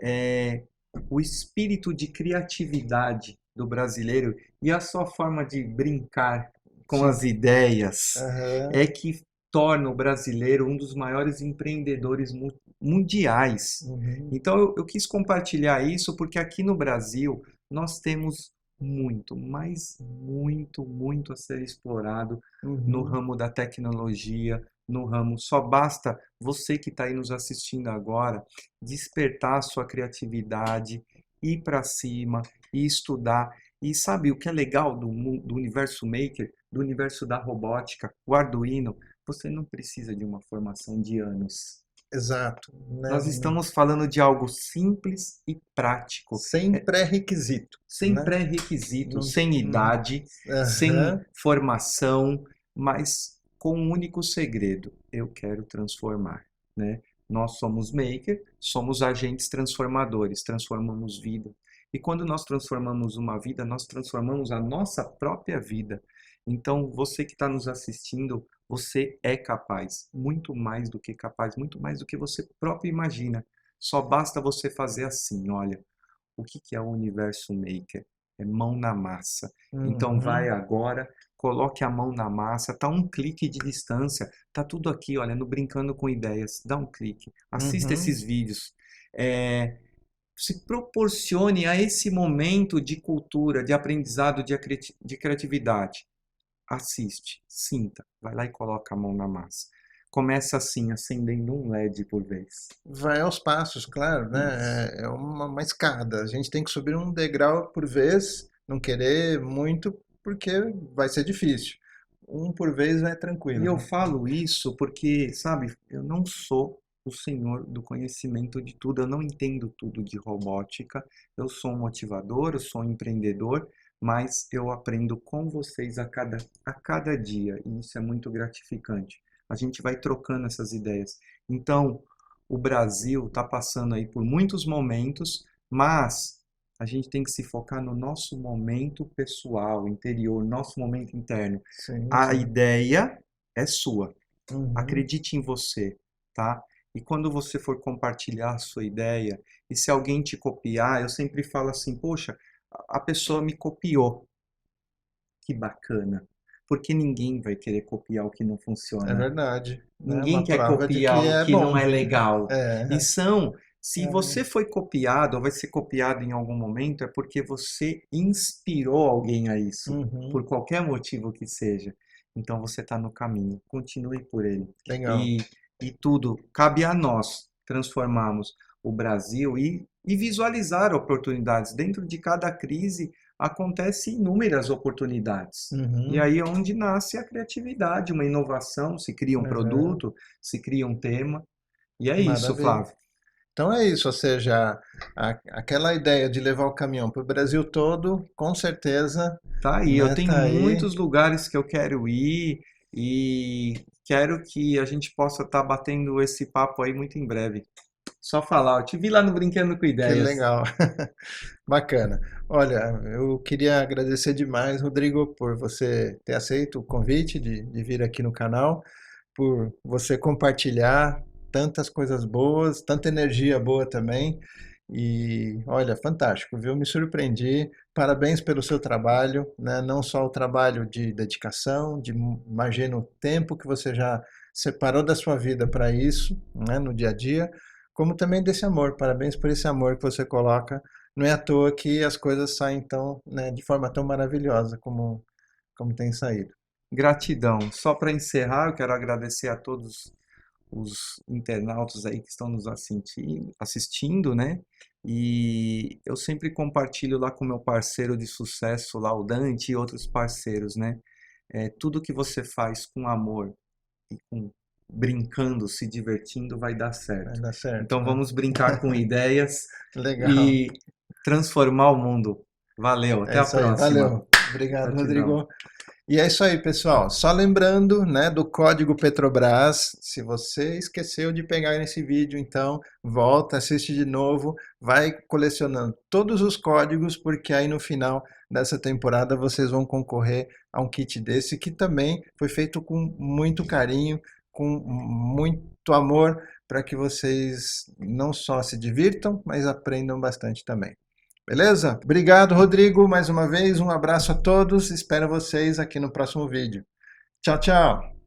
é, o espírito de criatividade do brasileiro e a sua forma de brincar com Sim, as ideias aham, é que torna o brasileiro um dos maiores empreendedores mundiais. uhum, Então eu quis compartilhar isso porque aqui no Brasil nós temos muito, mas muito, muito a ser explorado no uhum, ramo da tecnologia, no ramo. Só basta você que está aí nos assistindo agora despertar a sua criatividade, ir para cima e estudar. E sabe o que é legal do universo maker, do universo da robótica, o Arduino? Você não precisa de uma formação de anos. exato, né? Nós estamos falando de algo simples e prático. Sem É, pré-requisito, sem né? pré-requisito, Não, sem idade, sem aham, formação, mas com um único segredo: eu quero transformar, né? Nós somos maker, somos agentes transformadores, transformamos vida. E quando nós transformamos uma vida, nós transformamos a nossa própria vida. Então, você que está nos assistindo, você é capaz, muito mais do que capaz, muito mais do que você próprio imagina. Só basta você fazer assim, olha. O que que é o universo maker? É mão na massa. Então vai uhum, agora, coloque a mão na massa, tá um clique de distância, tá tudo aqui, olha, no Brincando com Ideias. Dá um clique, assista uhum. esses vídeos. Se proporcione a esse momento de cultura, de aprendizado, de criatividade. Assiste, sinta, vai lá e coloca a mão na massa. Começa assim, acendendo um LED por vez. Vai aos passos, claro, Isso. né? É uma escada. A gente tem que subir um degrau por vez, não querer muito, porque vai ser difícil. Um por vez é E tranquilo, eu né? falo isso porque, sabe, eu não sou o senhor do conhecimento de tudo, eu não entendo tudo de robótica, eu sou um motivador, eu sou um empreendedor, mas eu aprendo com vocês a cada dia, e isso é muito gratificante. A gente vai trocando essas ideias. Então, o Brasil está passando aí por muitos momentos, mas a gente tem que se focar no nosso momento pessoal, interior, nosso momento interno. Sim, A sim. ideia é sua. Uhum, Acredite em você, tá? E quando você for compartilhar a sua ideia, e se alguém te copiar, eu sempre falo assim, poxa, a pessoa me copiou. Que bacana. Porque ninguém vai querer copiar o que não é funciona. verdade, né? Ninguém Uma quer prova de que copiar o é que não bom. é legal. E É, se é. você foi copiado ou vai ser copiado em algum momento, é porque você inspirou alguém a isso, por Uhum, qualquer motivo que seja. Então você está no caminho, continue por ele. legal. E, e tudo, cabe a nós transformarmos o Brasil e visualizar oportunidades. Dentro de cada crise acontecem inúmeras oportunidades. E Uhum, aí é onde nasce a criatividade, uma inovação, se cria um aham, produto, se cria um tema. E é isso, maravilha. Flávio. Então é isso, ou seja, aquela ideia de levar o caminhão para o Brasil todo, com certeza, Tá aí, eu né, tenho tá aí. muitos lugares que eu quero ir e quero que a gente possa estar batendo esse papo aí muito em breve. Só falar, eu te vi lá no Brincando com Que Ideias. legal. Bacana. Olha, eu queria agradecer demais, Rodrigo, por você ter aceito o convite de vir aqui no canal, por você compartilhar tantas coisas boas, tanta energia boa também. E olha, fantástico, viu? Me surpreendi. Parabéns pelo seu trabalho, né? Não só o trabalho de dedicação, imagino o tempo que você já separou da sua vida para isso, né? No dia a dia, como também desse amor. Parabéns por esse amor que você coloca. Não é à toa que as coisas saem tão, né, de forma tão maravilhosa como tem saído. Gratidão. Só para encerrar, eu quero agradecer a todos os internautas aí que estão nos assistindo, né? E eu sempre compartilho lá com meu parceiro de sucesso, lá o Dante e outros parceiros, né? Tudo que você faz com amor e brincando, se divertindo, vai dar Vai certo. dar certo, Então né? vamos brincar com ideias Legal. e transformar o mundo. Valeu, até É a isso aí. próxima. Valeu. Obrigado, Gratidão. Rodrigo. E é isso aí, pessoal. Só lembrando, né, do código Petrobras. Se você esqueceu de pegar nesse vídeo, então volta, assiste de novo, vai colecionando todos os códigos, porque aí no final dessa temporada vocês vão concorrer a um kit desse que também foi feito com muito carinho, com muito amor, para que vocês não só se divirtam, mas aprendam bastante também. Beleza? Obrigado, Rodrigo, mais uma vez. Um abraço a todos. Espero vocês aqui no próximo vídeo. Tchau, tchau.